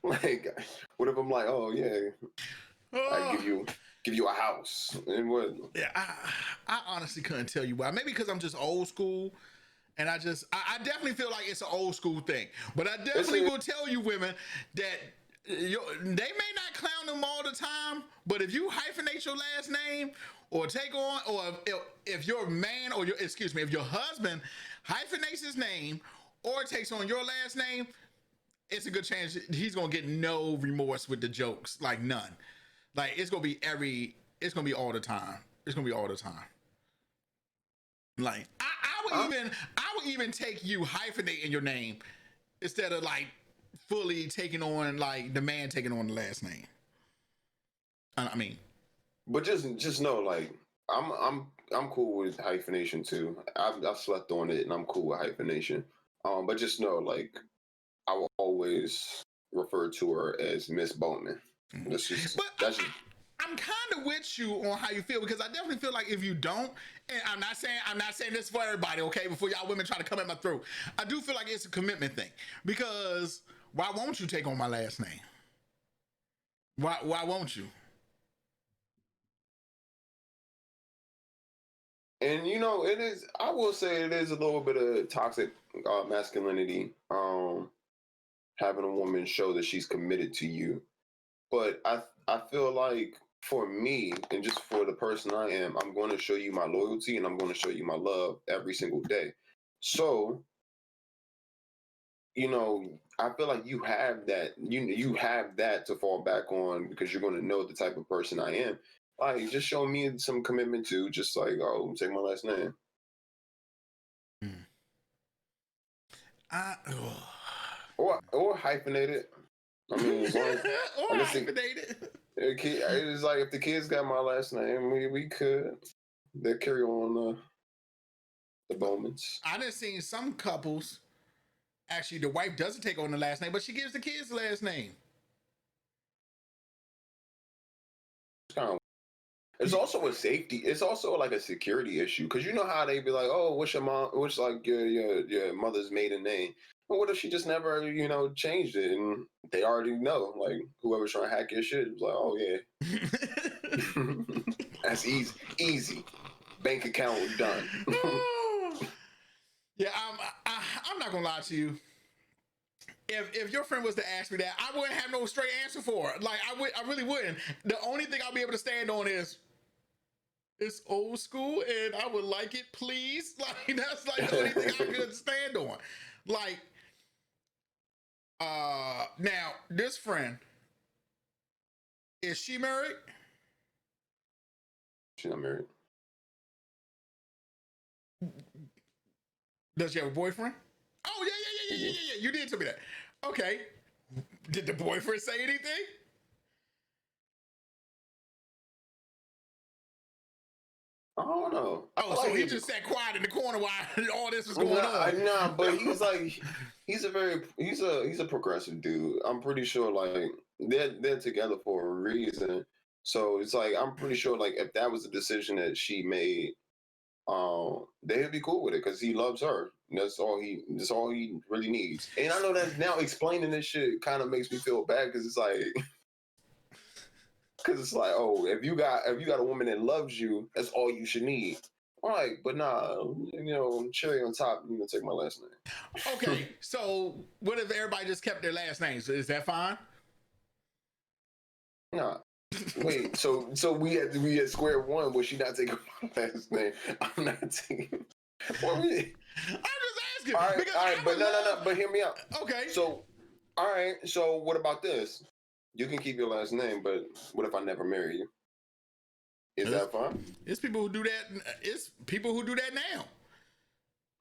Like, what if I'm like, oh yeah, I give you a house and what? Yeah, I honestly couldn't tell you why. Maybe because I'm just old school, and I definitely feel like it's an old school thing. But I definitely will tell you, women, that they may not clown them all the time, but if you hyphenate your last name or take on, or if your man or if your husband hyphenates his name or takes on your last name, it's a good chance he's gonna get no remorse with the jokes, like none. Like it's gonna be all the time. It's gonna be all the time. Like I would even take you hyphenating your name instead of like fully taking on like the man taking on the last name. I mean, but just know, like I'm cool with hyphenation too. I've slept on it and I'm cool with hyphenation. But just know, like, I will always refer to her as Miss Bowman. I'm kind of with you on how you feel, because I definitely feel like if you don't, and I'm not saying this for everybody, okay, before y'all women try to come at my throat, I do feel like it's a commitment thing, because why won't you take on my last name? Why won't you? And it is. I will say it is a little bit of toxic masculinity, having a woman show that she's committed to you. But I feel like for me, and just for the person I am, I'm going to show you my loyalty and I'm going to show you my love every single day. So, I feel like you have that. You have that to fall back on, because you're going to know the type of person I am. Like, just show me some commitment to, just like, oh, take my last name. Or hyphenate it. I mean, as long as, hyphenate it. It's like if the kids got my last name, we could. they carry on the Bowmans. I done seen some couples. Actually, the wife doesn't take on the last name, but she gives the kids the last name. It's kind of. It's also a safety. It's also like a security issue because you know how they be like, "Oh, what's your mom? What's like your mother's maiden name?" But what if she just never changed it and they already know? Like whoever's trying to hack your shit is like, "Oh yeah, that's easy, easy. Bank account done." Yeah, I'm not gonna lie to you. If your friend was to ask me that, I wouldn't have no straight answer for it. Like I really wouldn't. The only thing I'll be able to stand on is it's old school and I would like it, please. Like that's like the only thing I could stand on. Like, now this friend, is she married? She's not married. Does she have a boyfriend? Oh yeah. You did tell me that. Okay. Did the boyfriend say anything? I don't know. Oh, so he just sat quiet in the corner while all this was going on. Nah, but he's like, he's a progressive dude. I'm pretty sure like they're together for a reason. So it's like I'm pretty sure like if that was a decision that she made, they'd be cool with it because he loves her. That's all he really needs. And I know that now explaining this shit kind of makes me feel bad because it's like. Because it's like, oh, if you got a woman that loves you, that's all you should need. All right, but nah, cherry on top, take my last name. Okay, so what if everybody just kept their last names? Is that fine? Nah. Wait, so we at square one. Was she not taking my last name? I'm not taking. Well, I'm just asking. All right, but no. But hear me out. Okay. So, all right. So what about this? You can keep your last name, but what if I never marry you? Is that fine? It's people who do that. It's people who do that now.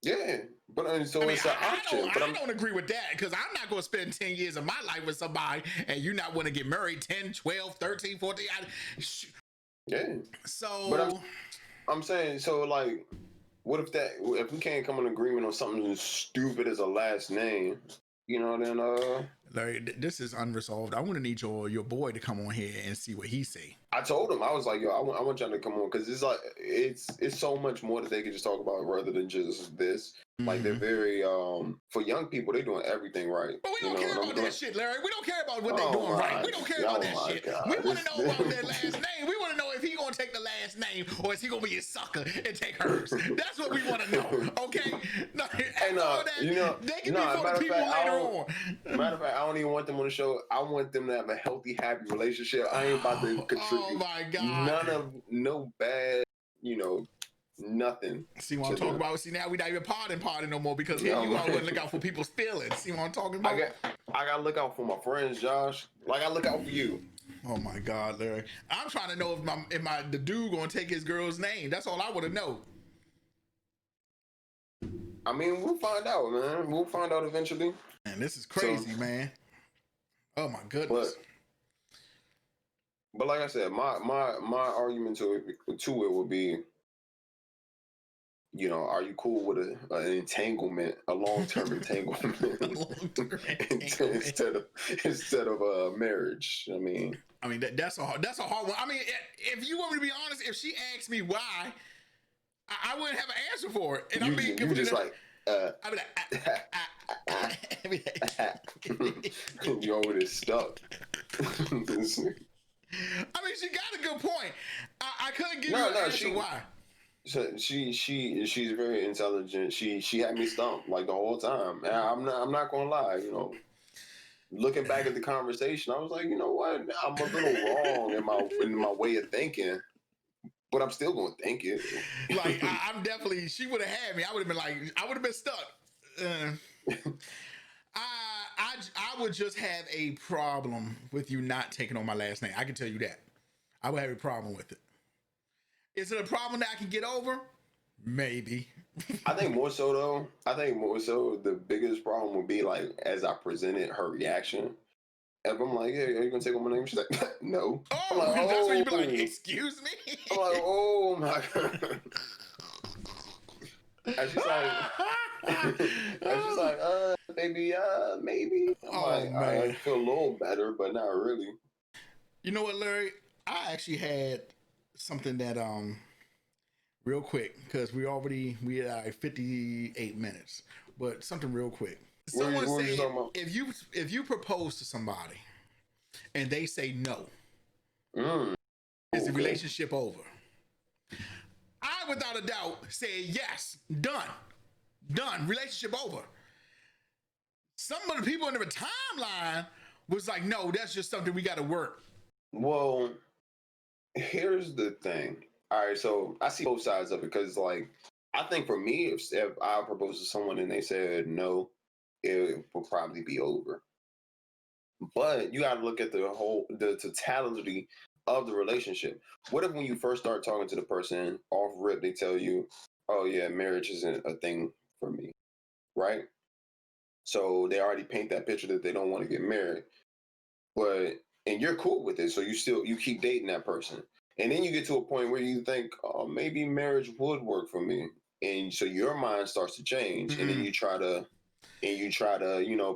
Yeah, but it's an option. I don't agree with that because I'm not going to spend 10 years of my life with somebody and you not want to get married 10, 12, 13, 14. Yeah. So. But I'm saying, so like, what if we can't come to an agreement on something as stupid as a last name, then Larry, this is unresolved. I want to need your boy to come on here and see what he say. I told him, I was like, yo, I want y'all to come on because it's like it's so much more that they can just talk about rather than just this. Mm-hmm. Like they're very for young people, they're doing everything right. But we don't care about that shit, Larry. We don't care about what they're doing right. We don't care about that shit. God. We want to know about their last name. We want to know if he gonna take the last name or is he gonna be a sucker and take hers. That's what we want to know. Okay? No, they can be for the people later on. Matter of fact, I don't even want them on the show. I want them to have a healthy, happy relationship. I ain't about to contribute. Oh my God. No bad, nothing. See what I'm talking about? See, now we not even partying no more because here you are wouldn't look out for people's feelings. See what I'm talking about? I got to look out for my friends, Josh. Like I look out for you. Oh my God, Larry. I'm trying to know if the dude gonna take his girl's name. That's all I want to know. I mean, we'll find out, man. We'll find out eventually. Man, this is crazy, man. Oh my goodness. But like I said, my argument to it would be, are you cool with an entanglement, a long-term entanglement, instead of a marriage? I mean, that's a hard one. I mean, if you want me to be honest, if she asked me why, I wouldn't have an answer for it. And you just like. I'd be like, you over there stuck. I mean, she got a good point. I couldn't give you an answer why. So she's very intelligent. She had me stumped like the whole time. And I'm not gonna lie, looking back at the conversation, I was like, you know what? I'm a little wrong in my way of thinking. But I'm still gonna think it. Like I'm definitely. She would have had me. I would have been stuck. I would just have a problem with you not taking on my last name. I can tell you that. I would have a problem with it. Is it a problem that I can get over? Maybe. I think more so though. The biggest problem would be like as I presented her reaction. If I'm like, yeah, are you gonna take on my name? She's like, no. I'm Oh, like, that's when you be like, oh. excuse me? I'm like, oh my god. And she's like, baby, maybe. I'm Oh, like, I man. feel a little better, but not really. You know what, Larry? I actually had something that real quick, because we had like 58 minutes, but something real quick. Someone What were you said talking about? if you propose to somebody and they say no, is the Okay. relationship over? I, without a doubt, say yes. Done. Relationship over. Some of the people in the timeline was like, no, that's just something we got to work. Well, here's the thing. All right, so I see both sides of it because, like, I think for me, if I propose to someone and they said no, it will probably be over. But you got to look at the totality of the relationship. What if when you first start talking to the person off rip, they tell you, "Oh yeah, marriage isn't a thing for me," right? So they already paint that picture that they don't want to get married, and you're cool with it, so you keep dating that person, and then you get to a point where you think, "Oh, maybe marriage would work for me," and so your mind starts to change, and then you try to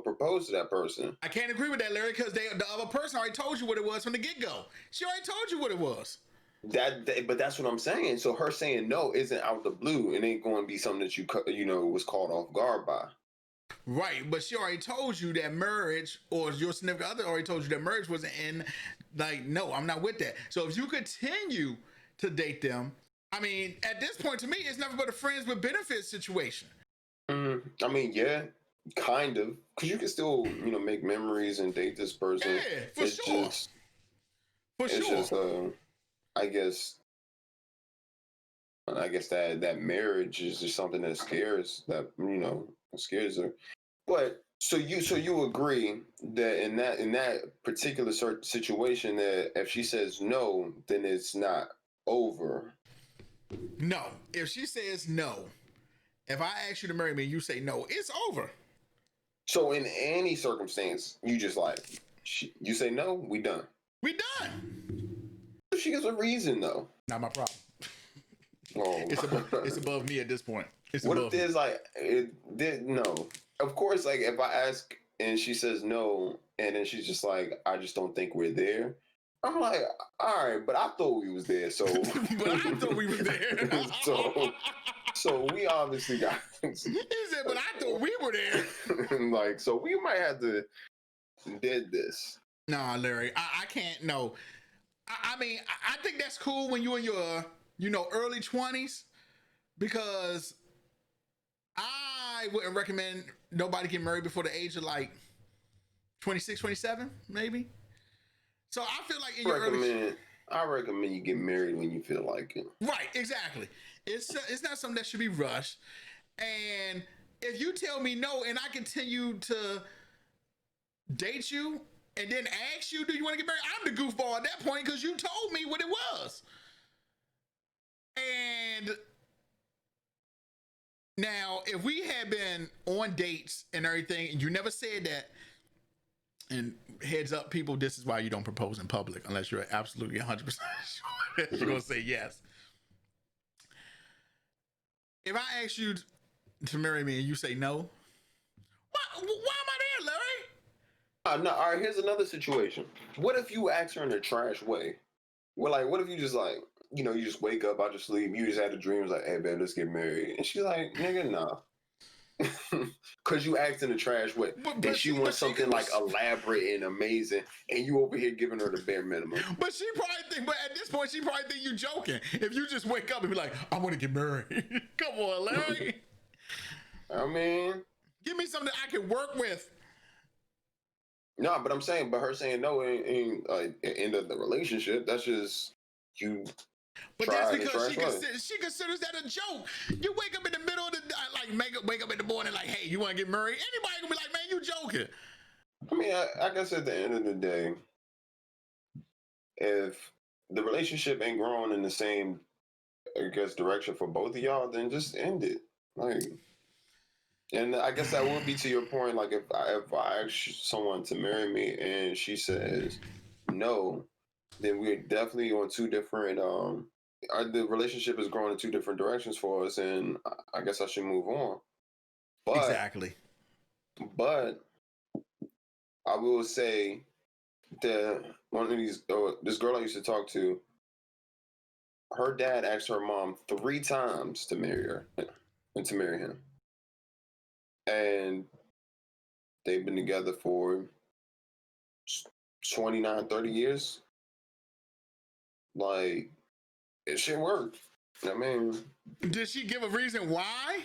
propose to that person. I can't agree with that, Larry, because the other person already told you what it was from the get-go. She already told you what it was. But that's what I'm saying. So her saying no isn't out the blue, and ain't going to be something that you was caught off guard by. Right, but she already told you that marriage, or your significant other already told you that marriage wasn't in. Like, no, I'm not with that. So if you continue to date them, I mean, at this point, to me, it's nothing but a friends with benefits situation. I mean, yeah, kind of, because you can still make memories and date this person. Yeah, for It's sure. just, For it's sure. just, I guess that marriage is just something that scares her. But so you agree that in that particular situation that if she says no, then it's not over. No, if she says no, if I ask you to marry me and you say no, it's over. So in any circumstance, you just like you say no, we done. We done. If she gives a reason though, Not my problem. oh, It's above me at this point. It's what if above me. there's like no? Of course, like if I ask and she says no, and then she's just like, I just don't think we're there. I'm like, all right, but I thought we was there, so. But I thought we was there. so we obviously got. He said, but I thought we were there. Like, so we might have to did this. Nah, Larry, I can't. No, I mean, I think that's cool when you're in your early 20s, because I wouldn't recommend nobody get married before the age of like 26, 27, maybe. So I feel like I recommend you get married when you feel like it. Right, exactly. It's not something that should be rushed. And if you tell me no and I continue to date you and then ask you, do you want to get married? I'm the goofball at that point because you told me what it was. And now, if we had been on dates and everything, and you never said that, and heads up, people, this is why you don't propose in public unless you're absolutely 100% sure that you're going to say yes. If I ask you to marry me and you say no, why am I there, Larry? No, all right, here's another situation. What if you ask her in a trash way? Well, like, what if you just like, you just wake up out your sleep, you just had a dream, like, hey, babe, let's get married. And she's like, nigga, nah. Because you act in a trash way. And she wants something like elaborate and amazing, and you over here giving her the bare minimum. But at this point, she probably think you joking. If you just wake up and be like, I want to get married. Come on, Larry. I mean, give me something I can work with. No, but I'm saying, but her saying no ain't end of the relationship. That's just you. But that's because she considers that a joke. You wake up in the middle of the wake up in the morning like, hey, you want to get married? Anybody gonna be like, man, you joking? I mean, I guess at the end of the day, if the relationship ain't growing in the same, I guess, direction for both of y'all, then just end it. Like, And I guess that would be to your point. Like if I ask someone to marry me and she says no, then we're definitely on two different. The relationship is growing in two different directions for us, and I guess I should move on. But Exactly. but I will say that one of these this girl I used to talk to, her dad asked her mom 3 times to marry her and to marry him, and they've been together for 29, 30 years. Like, it should work. I mean, Did she give a reason why?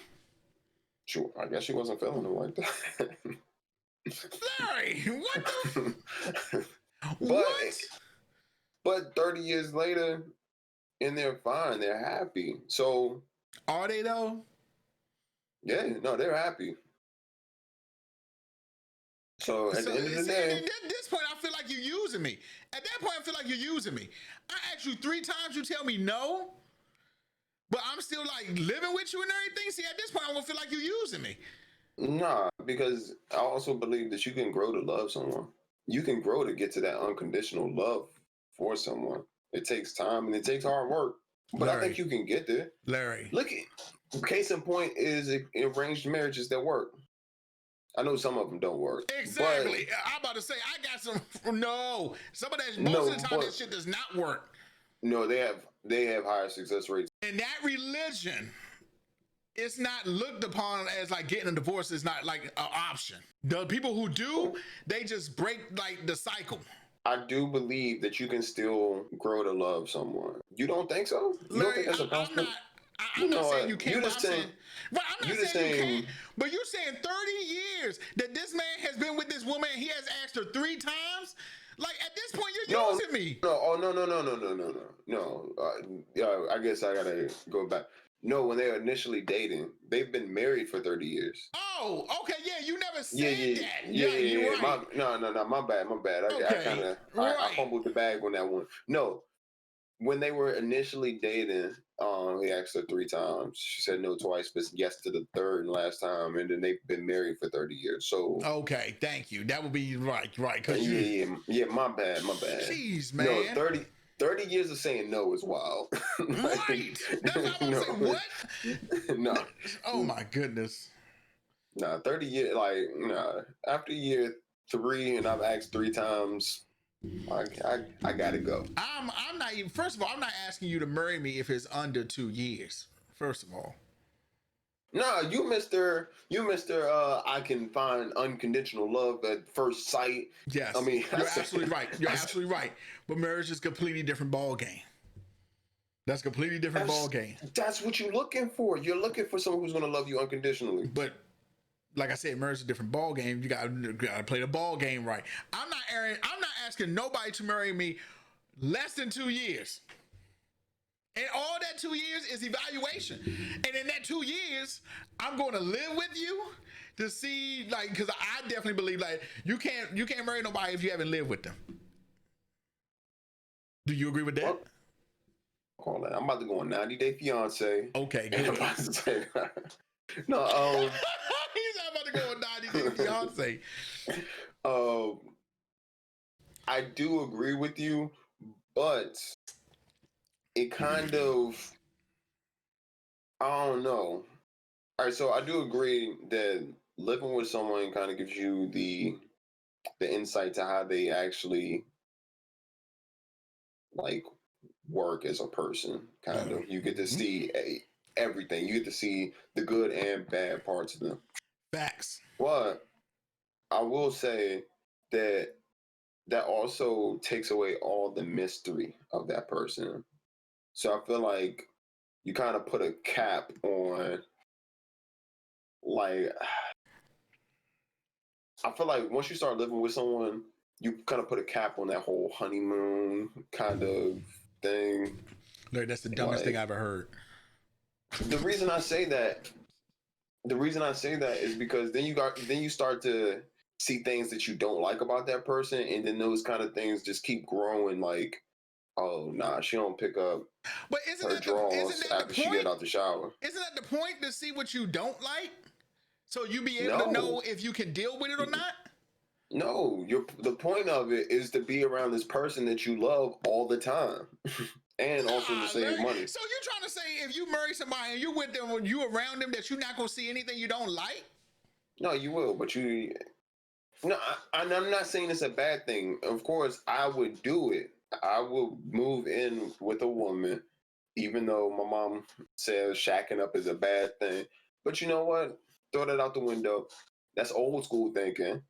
sure. I guess she wasn't feeling him like that. Larry, what the? but What? but 30 years later, and they're fine. They're happy. So Are they though? yeah, no, they're happy. So at the end of the day, at this point, I feel like you're using me. At that point, I feel like you're using me. I asked you 3 times, you tell me no, but I'm still like living with you and everything. See, at this point, I won't feel like you're using me. nah, because I also believe that you can grow to love someone. You can grow to get to that unconditional love for someone. It takes time and it takes hard work, but I think you can get there. Larry. Look, case in point is arranged marriages that work. I know some of them don't work. Exactly. I'm about to say I got some. No, some of that. Most of the time, that shit does not work. No, they have higher success rates. And that religion, it's not looked upon as like getting a divorce is not like an option. The people who do, they just break like the cycle. I do believe that you can still grow to love someone. You don't think so? You don't think that's a possibility? I'm not saying you can't, but I'm saying, right, I'm not saying you can't, but you're saying 30 years that this man has been with this woman and he has asked her 3 times? Like, at this point, you're using me. No. I guess I gotta go back. No, when they were initially dating, they've been married for 30 years. Oh, okay, yeah, you never said that. Yeah. Right. No, my bad. Okay, I fumbled the bag on that one. No, when they were initially dating, he asked her 3 times. She said no twice, but yes to the third and last time, and then they've been married for 30 years. So okay, thank you. That would be right. Cause yeah. My bad. Jeez, man. No, 30 years of saying no is wild. Like, right. That's what I'm saying. What? No. Oh my goodness. Nah, 30 years. Like, after year 3, and I've asked 3 times. I gotta go. I'm not even. First of all, I'm not asking you to marry me if it's under 2 years. First of all. No, you Mr. I can find unconditional love at first sight. Yes. I mean, you're absolutely right. You're absolutely right. But marriage is a completely different ball game. That's a completely different ball game. That's what you're looking for. You're looking for someone who's gonna love you unconditionally. But like I said, marriage is a different ball game. You gotta play the ball game right. I'm not asking nobody to marry me less than 2 years. And all that 2 years is evaluation. And in that 2 years, I'm going to live with you to see, like, because I definitely believe, like, you can't marry nobody if you haven't lived with them. Do you agree with that? Hold on, I'm about to go on 90-day fiance. Okay, good. I'm about to say no. He's about to go on 90-day fiance. I do agree with you, but it kind of, I don't know. All right, so I do agree that living with someone kind of gives you the insight to how they actually like work as a person. Kind of, you get to see everything. You get to see the good and bad parts of them. Facts. But I will say that also takes away all the mystery of that person. So I feel like you kind of put a cap on, like, I feel like once you start living with someone, you kind of put a cap on that whole honeymoon kind of thing. Larry, that's the dumbest thing I've ever heard. The reason I say that is because then you start to see things that you don't like about that person, and then those kind of things just keep growing. Like, oh nah, she don't pick up her drawers after she get out the shower. Isn't that the point, to see what you don't like, So you be able to know if you can deal with it or not? No, the point of it is to be around this person that you love all the time. And also to save money. So you're trying to say if you marry somebody and you with them when you around them that you're not gonna see anything you don't like? No, you will, but you. No, I'm not saying it's a bad thing. Of course, I would do it. I will move in with a woman, even though my mom says shacking up is a bad thing. But you know what? Throw that out the window. That's old school thinking.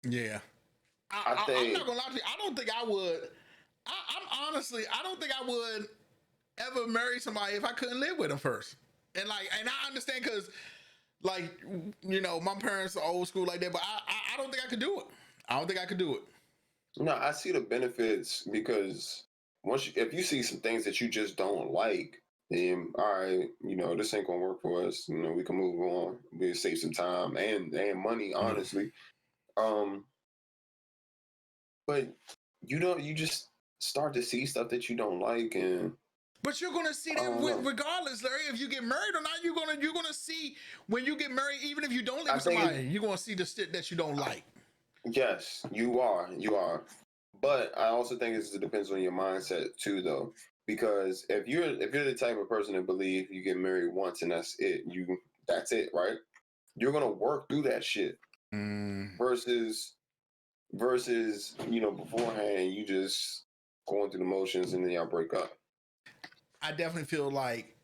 Yeah. I'm not gonna lie to you. I don't think I would. I'm honestly, I don't think I would ever marry somebody if I couldn't live with them first. And I understand because, like, you know, my parents are old school like that, but I don't think I could do it. I don't think I could do it. No, I see the benefits because if you see some things that you just don't like, then all right, you know, this ain't gonna work for us. You know, we can move on. We'll save some time and money, honestly. But you just start to see stuff that you don't like, and but you're gonna see that regardless, Larry. If you get married or not, you're gonna see when you get married. Even if you don't live with somebody, you're gonna see the shit that you don't like. Yes, you are. But I also think it depends on your mindset too, though. Because if you're the type of person that believe you get married once and that's it, right? You're gonna work through that shit. Versus, you know, beforehand you just going through the motions and then y'all break up. I definitely feel like,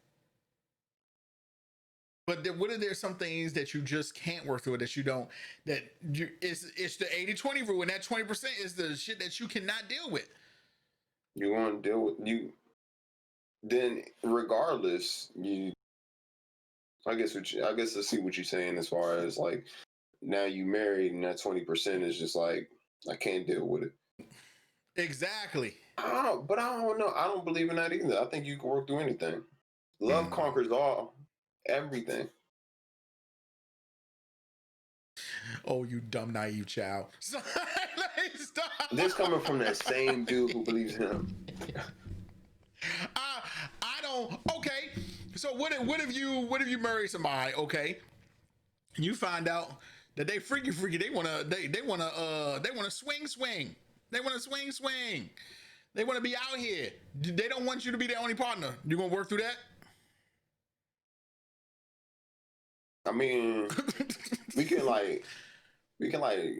but what if there's some things that you just can't work through it's the 80-20 rule, and that 20% is the shit that you cannot deal with. You want to deal with then regardless, I guess I see what you're saying as far as like now you married and that 20% is just like I can't deal with it. Exactly. But I don't know. I don't believe in that either. I think you can work through anything. Love conquers all, everything. Oh, you dumb naive child. Stop. This coming from that same dude who believes in him. I don't. Okay, so what if you marry somebody? Okay, you find out that they freaky. They wanna swing. They wanna swing. They wanna be out here. They don't want you to be their only partner. You gonna work through that? I mean, we can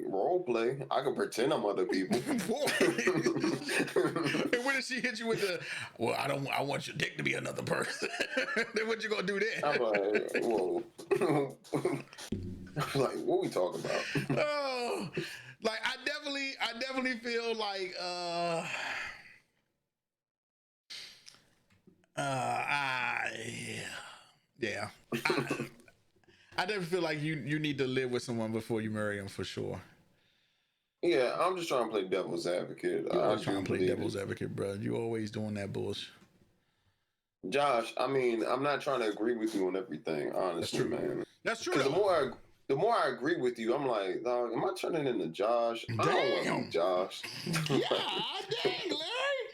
role play. I can pretend I'm other people. And when did she hit you with I want your dick to be another person. Then what you gonna do then? I'm like, whoa. I'm like, what we talking about? Oh, like I definitely feel like yeah. I definitely feel like you need to live with someone before you marry them for sure. Yeah, I'm just trying to play devil's advocate. I'm trying to play devil's advocate, bro. You always doing that bullshit. Josh, I mean, I'm not trying to agree with you on everything, honestly, man. That's true. Because the more I agree with you, I'm like, dog, am I turning into Josh? Damn. I don't want to be Josh. Yeah, dang, Larry.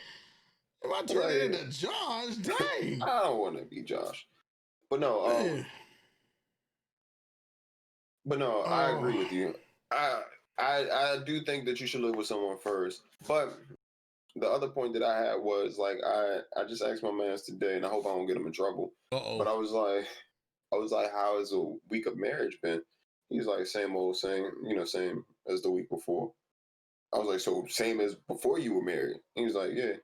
Am I turning into Josh? Dang. I don't want to be Josh. But no, I agree with you. I do think that you should live with someone first. But the other point that I had was like I just asked my man today, and I hope I don't get him in trouble. But I was like, how has a week of marriage been? He's like, same old, same as the week before. I was like, so same as before you were married? He was like, yeah.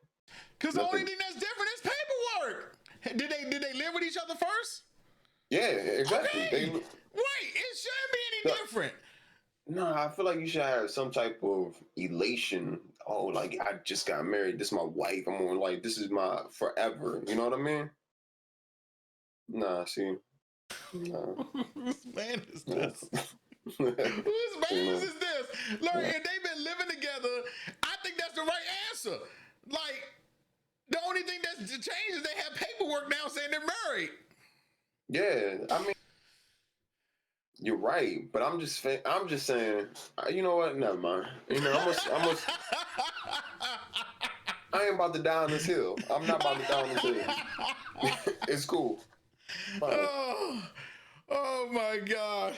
Because the only thing that's different is paperwork. Did they live with each other first? Yeah, exactly. Okay. Wait, it shouldn't be any different. No, I feel like you should have some type of elation. Oh, like I just got married. This is my wife. I'm on like this is my forever. You know what I mean? Nah, see. Nah. Whose man is this? Whose man is this? Larry, if they've been living together, I think that's the right answer. Like, the only thing that's changed is they have paperwork now saying they're married. Yeah, I mean, you're right, but I'm just saying. You know what? Never mind. You know, I ain't about to die on this hill. I'm not about to die on this hill. It's cool. Oh my God.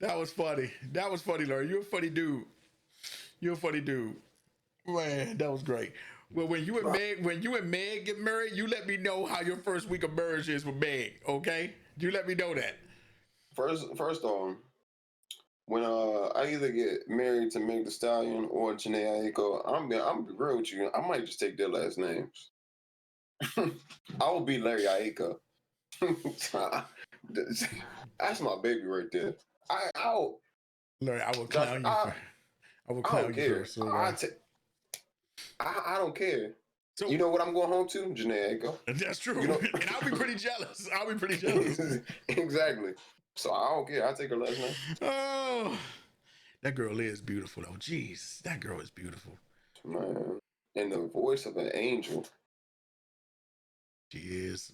That was funny. That was funny, Larry. You're a funny dude. You're a funny dude. Man, that was great. Well, when you and Meg get married, you let me know how your first week of marriage is with Meg, okay? You let me know that. First on, when I either get married to Meg the Stallion or Janae Aiko, I'm gonna be real with you. I might just take their last names. I will be Larry Aiko. That's my baby right there. Larry, I will Josh, clown you. I will I clown don't you care. first. So, I don't care. So, you know what I'm going home to? Janae Aiko. That's true. You know? And I'll be pretty jealous. I'll be pretty jealous. Exactly. So I don't care. I'll take her last name. Oh, that girl is beautiful, though. Jeez, that girl is beautiful. Man. And the voice of an angel. She is.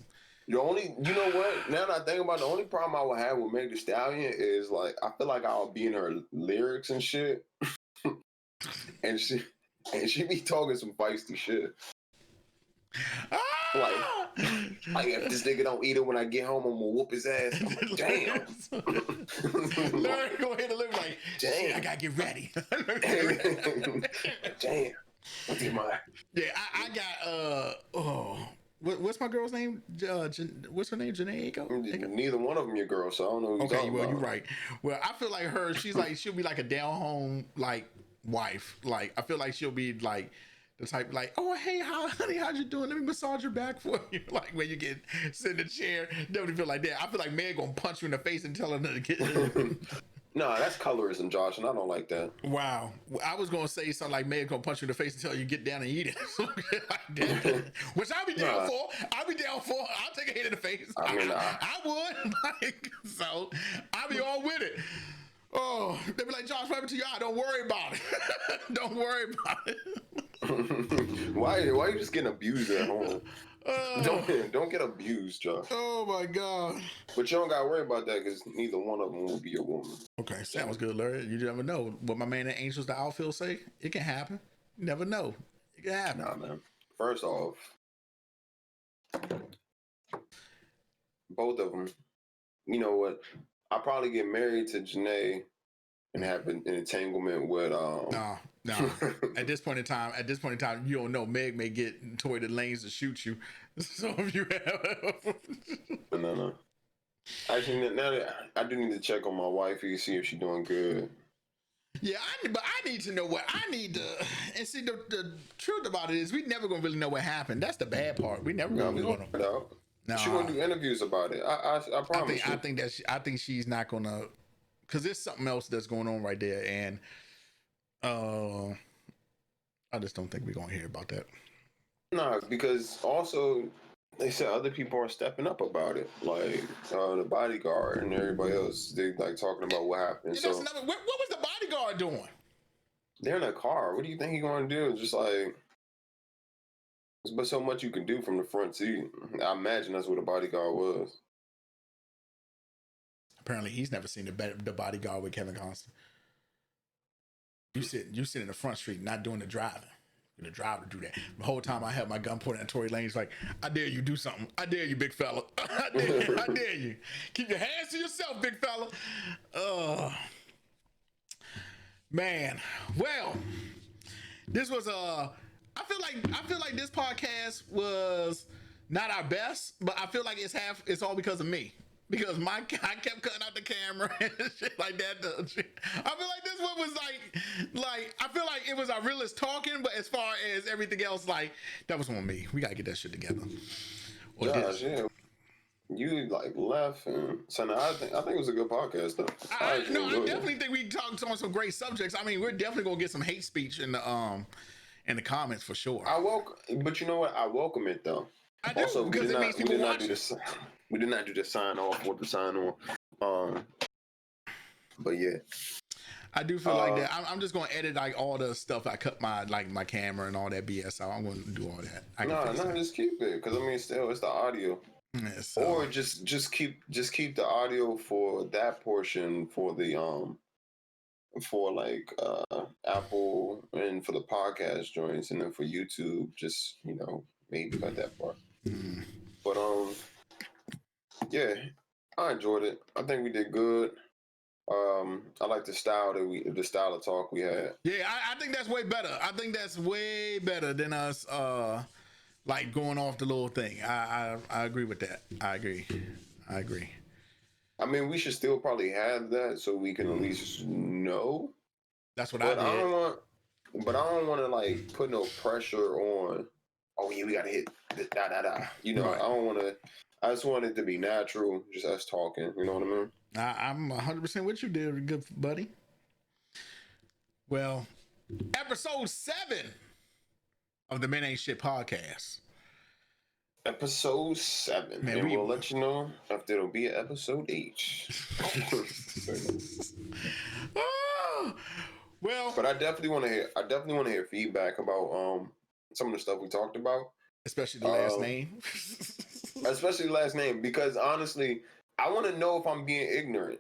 You know what? Now that I think about it, the only problem I would have with Meg Thee Stallion is like I feel like I'll be in her lyrics and shit, and she be talking some feisty shit. Like if this nigga don't eat it when I get home, I'm gonna whoop his ass. I'm like, damn. Larry go ahead and live like, damn. I gotta get ready. Damn. What's in my? Yeah, I got what's my girl's name? What's her name? Janae Aiko? Neither one of them your girl, so I don't know who you're talking about. You're right. Well, I feel like she'll be like a down home like wife. Like I feel like she'll be like the type like, oh hey, honey, how you doing? Let me massage your back for you. Like when you get sit in the chair, definitely feel like that. I feel like Meg gonna punch you in the face and tell her to get. No, that's colorism, Josh, and I don't like that. Wow. I was going to say something like Meg gonna punch you in the face and tell you get down and eat it. Which I'll be down for. I'll be down for. I'll take a hit in the face. I mean, I would. So I'll be all with it. Oh, they be like, Josh, what happened to your eye? Don't worry about it. Don't worry about it. Why are you just getting abused at home? Don't get abused, Josh. Oh my God. But you don't gotta worry about that because neither one of them will be a woman. Okay, sounds good, Larry. You never know what my man the Angels, the outfield say. It can happen. You never know. It can happen. Nah, man. First off, both of them. You know what? I'll probably get married to Janae and have an entanglement with No. At this point in time, you don't know. Meg may get toward the lanes to shoot you. So if you have No. Actually, now that I do need to check on my wifey, see if she's doing good. Yeah, but I need to know what I need to. And see, the truth about it is, we never gonna really know what happened. That's the bad part. We never gonna know. No, she gonna do interviews about it. I promise. I think she's not gonna, because there's something else that's going on right there, and I just don't think we're gonna hear about that. No, because also they said other people are stepping up about it, like the bodyguard and everybody else. They like talking about what happened. Yeah, so what was the bodyguard doing? They're in a car. What do you think he's gonna do? Just like, but so much you can do from the front seat. I imagine that's what a bodyguard was. Apparently, he's never seen the bodyguard with Kevin Costner. You sit in the front seat, not doing the driving. The driver do that. The whole time I have my gun pointed at Tory Lanez, like, I dare you do something. I dare you, big fella. I dare you. Keep your hands to yourself, big fella. Man. Well, this was I feel like this podcast was not our best, but I feel like it's all because of me. Because I kept cutting out the camera and shit like that. I feel like this one was like I feel like it was our realist talking, but as far as everything else, like that was on me. We gotta get that shit together. Josh, yeah. You like left, and so now I think it was a good podcast though. I definitely think we talked on some great subjects. I mean, we're definitely gonna get some hate speech in the comments for sure. But you know what? I welcome it though. I do, also, because it means people watch. We did not do the sign off or the sign on. But yeah, I do feel like that. I'm just gonna edit like all the stuff. I cut my camera and all that BS out. I'm gonna do all that. No, just keep it, because I mean, still it's the audio. Yeah, so. Or just keep the audio for that portion for the for like Apple and for the podcast joints, and then for YouTube, just maybe cut that part. But yeah, I enjoyed it. I think we did good. I like the style of talk we had. Yeah, I think that's way better. I think that's way better than us like going off the little thing. I agree with that. I agree. I mean, we should still probably have that so we can at least know. That's what But I did. I don't want to like put no pressure on. Oh yeah, we gotta hit da. You know, Right. I don't want to. I just want it to be natural, just us talking. You know what I mean? I'm 100% with you, dear good buddy. Well, episode 7 of the Men Ain't Shit podcast. Episode 7, Man, and we'll let you know if there'll be an episode 8. Oh, well, but I definitely want to hear. I definitely want to hear feedback about some of the stuff we talked about, especially the last name. Especially the last name, because honestly, I want to know if I'm being ignorant.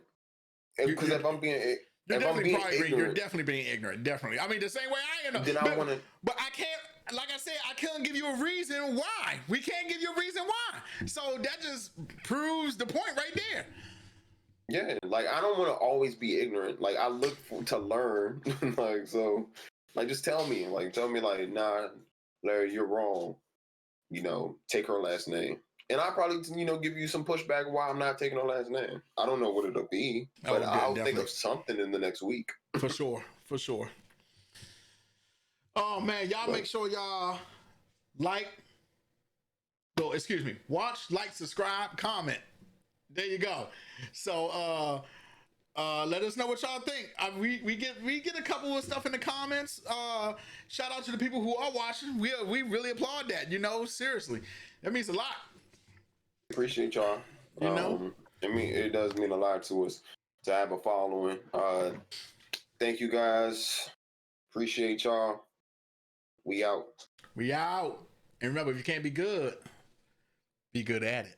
Because if I'm being ignorant, you're definitely being ignorant. Definitely. I mean, the same way I am. Then I want to. But I can't. Like I said, I can't give you a reason why. We can't give you a reason why. So that just proves the point right there. Yeah, like I don't want to always be ignorant. Like I look to learn. Like so, like just tell me. Like nah, Larry, you're wrong. You know, take her last name. And I'll probably, give you some pushback why I'm not taking her last name. I don't know what it'll be, but I'll think of something in the next week. For sure. Oh, man, y'all make sure y'all watch, like, subscribe, comment. There you go. So, let us know what y'all think. We get a couple of stuff in the comments. Shout out to the people who are watching. We really applaud that. Seriously, that means a lot. Appreciate y'all. It does mean a lot to us to have a following. Thank you guys. Appreciate y'all. We out. And remember, if you can't be good at it.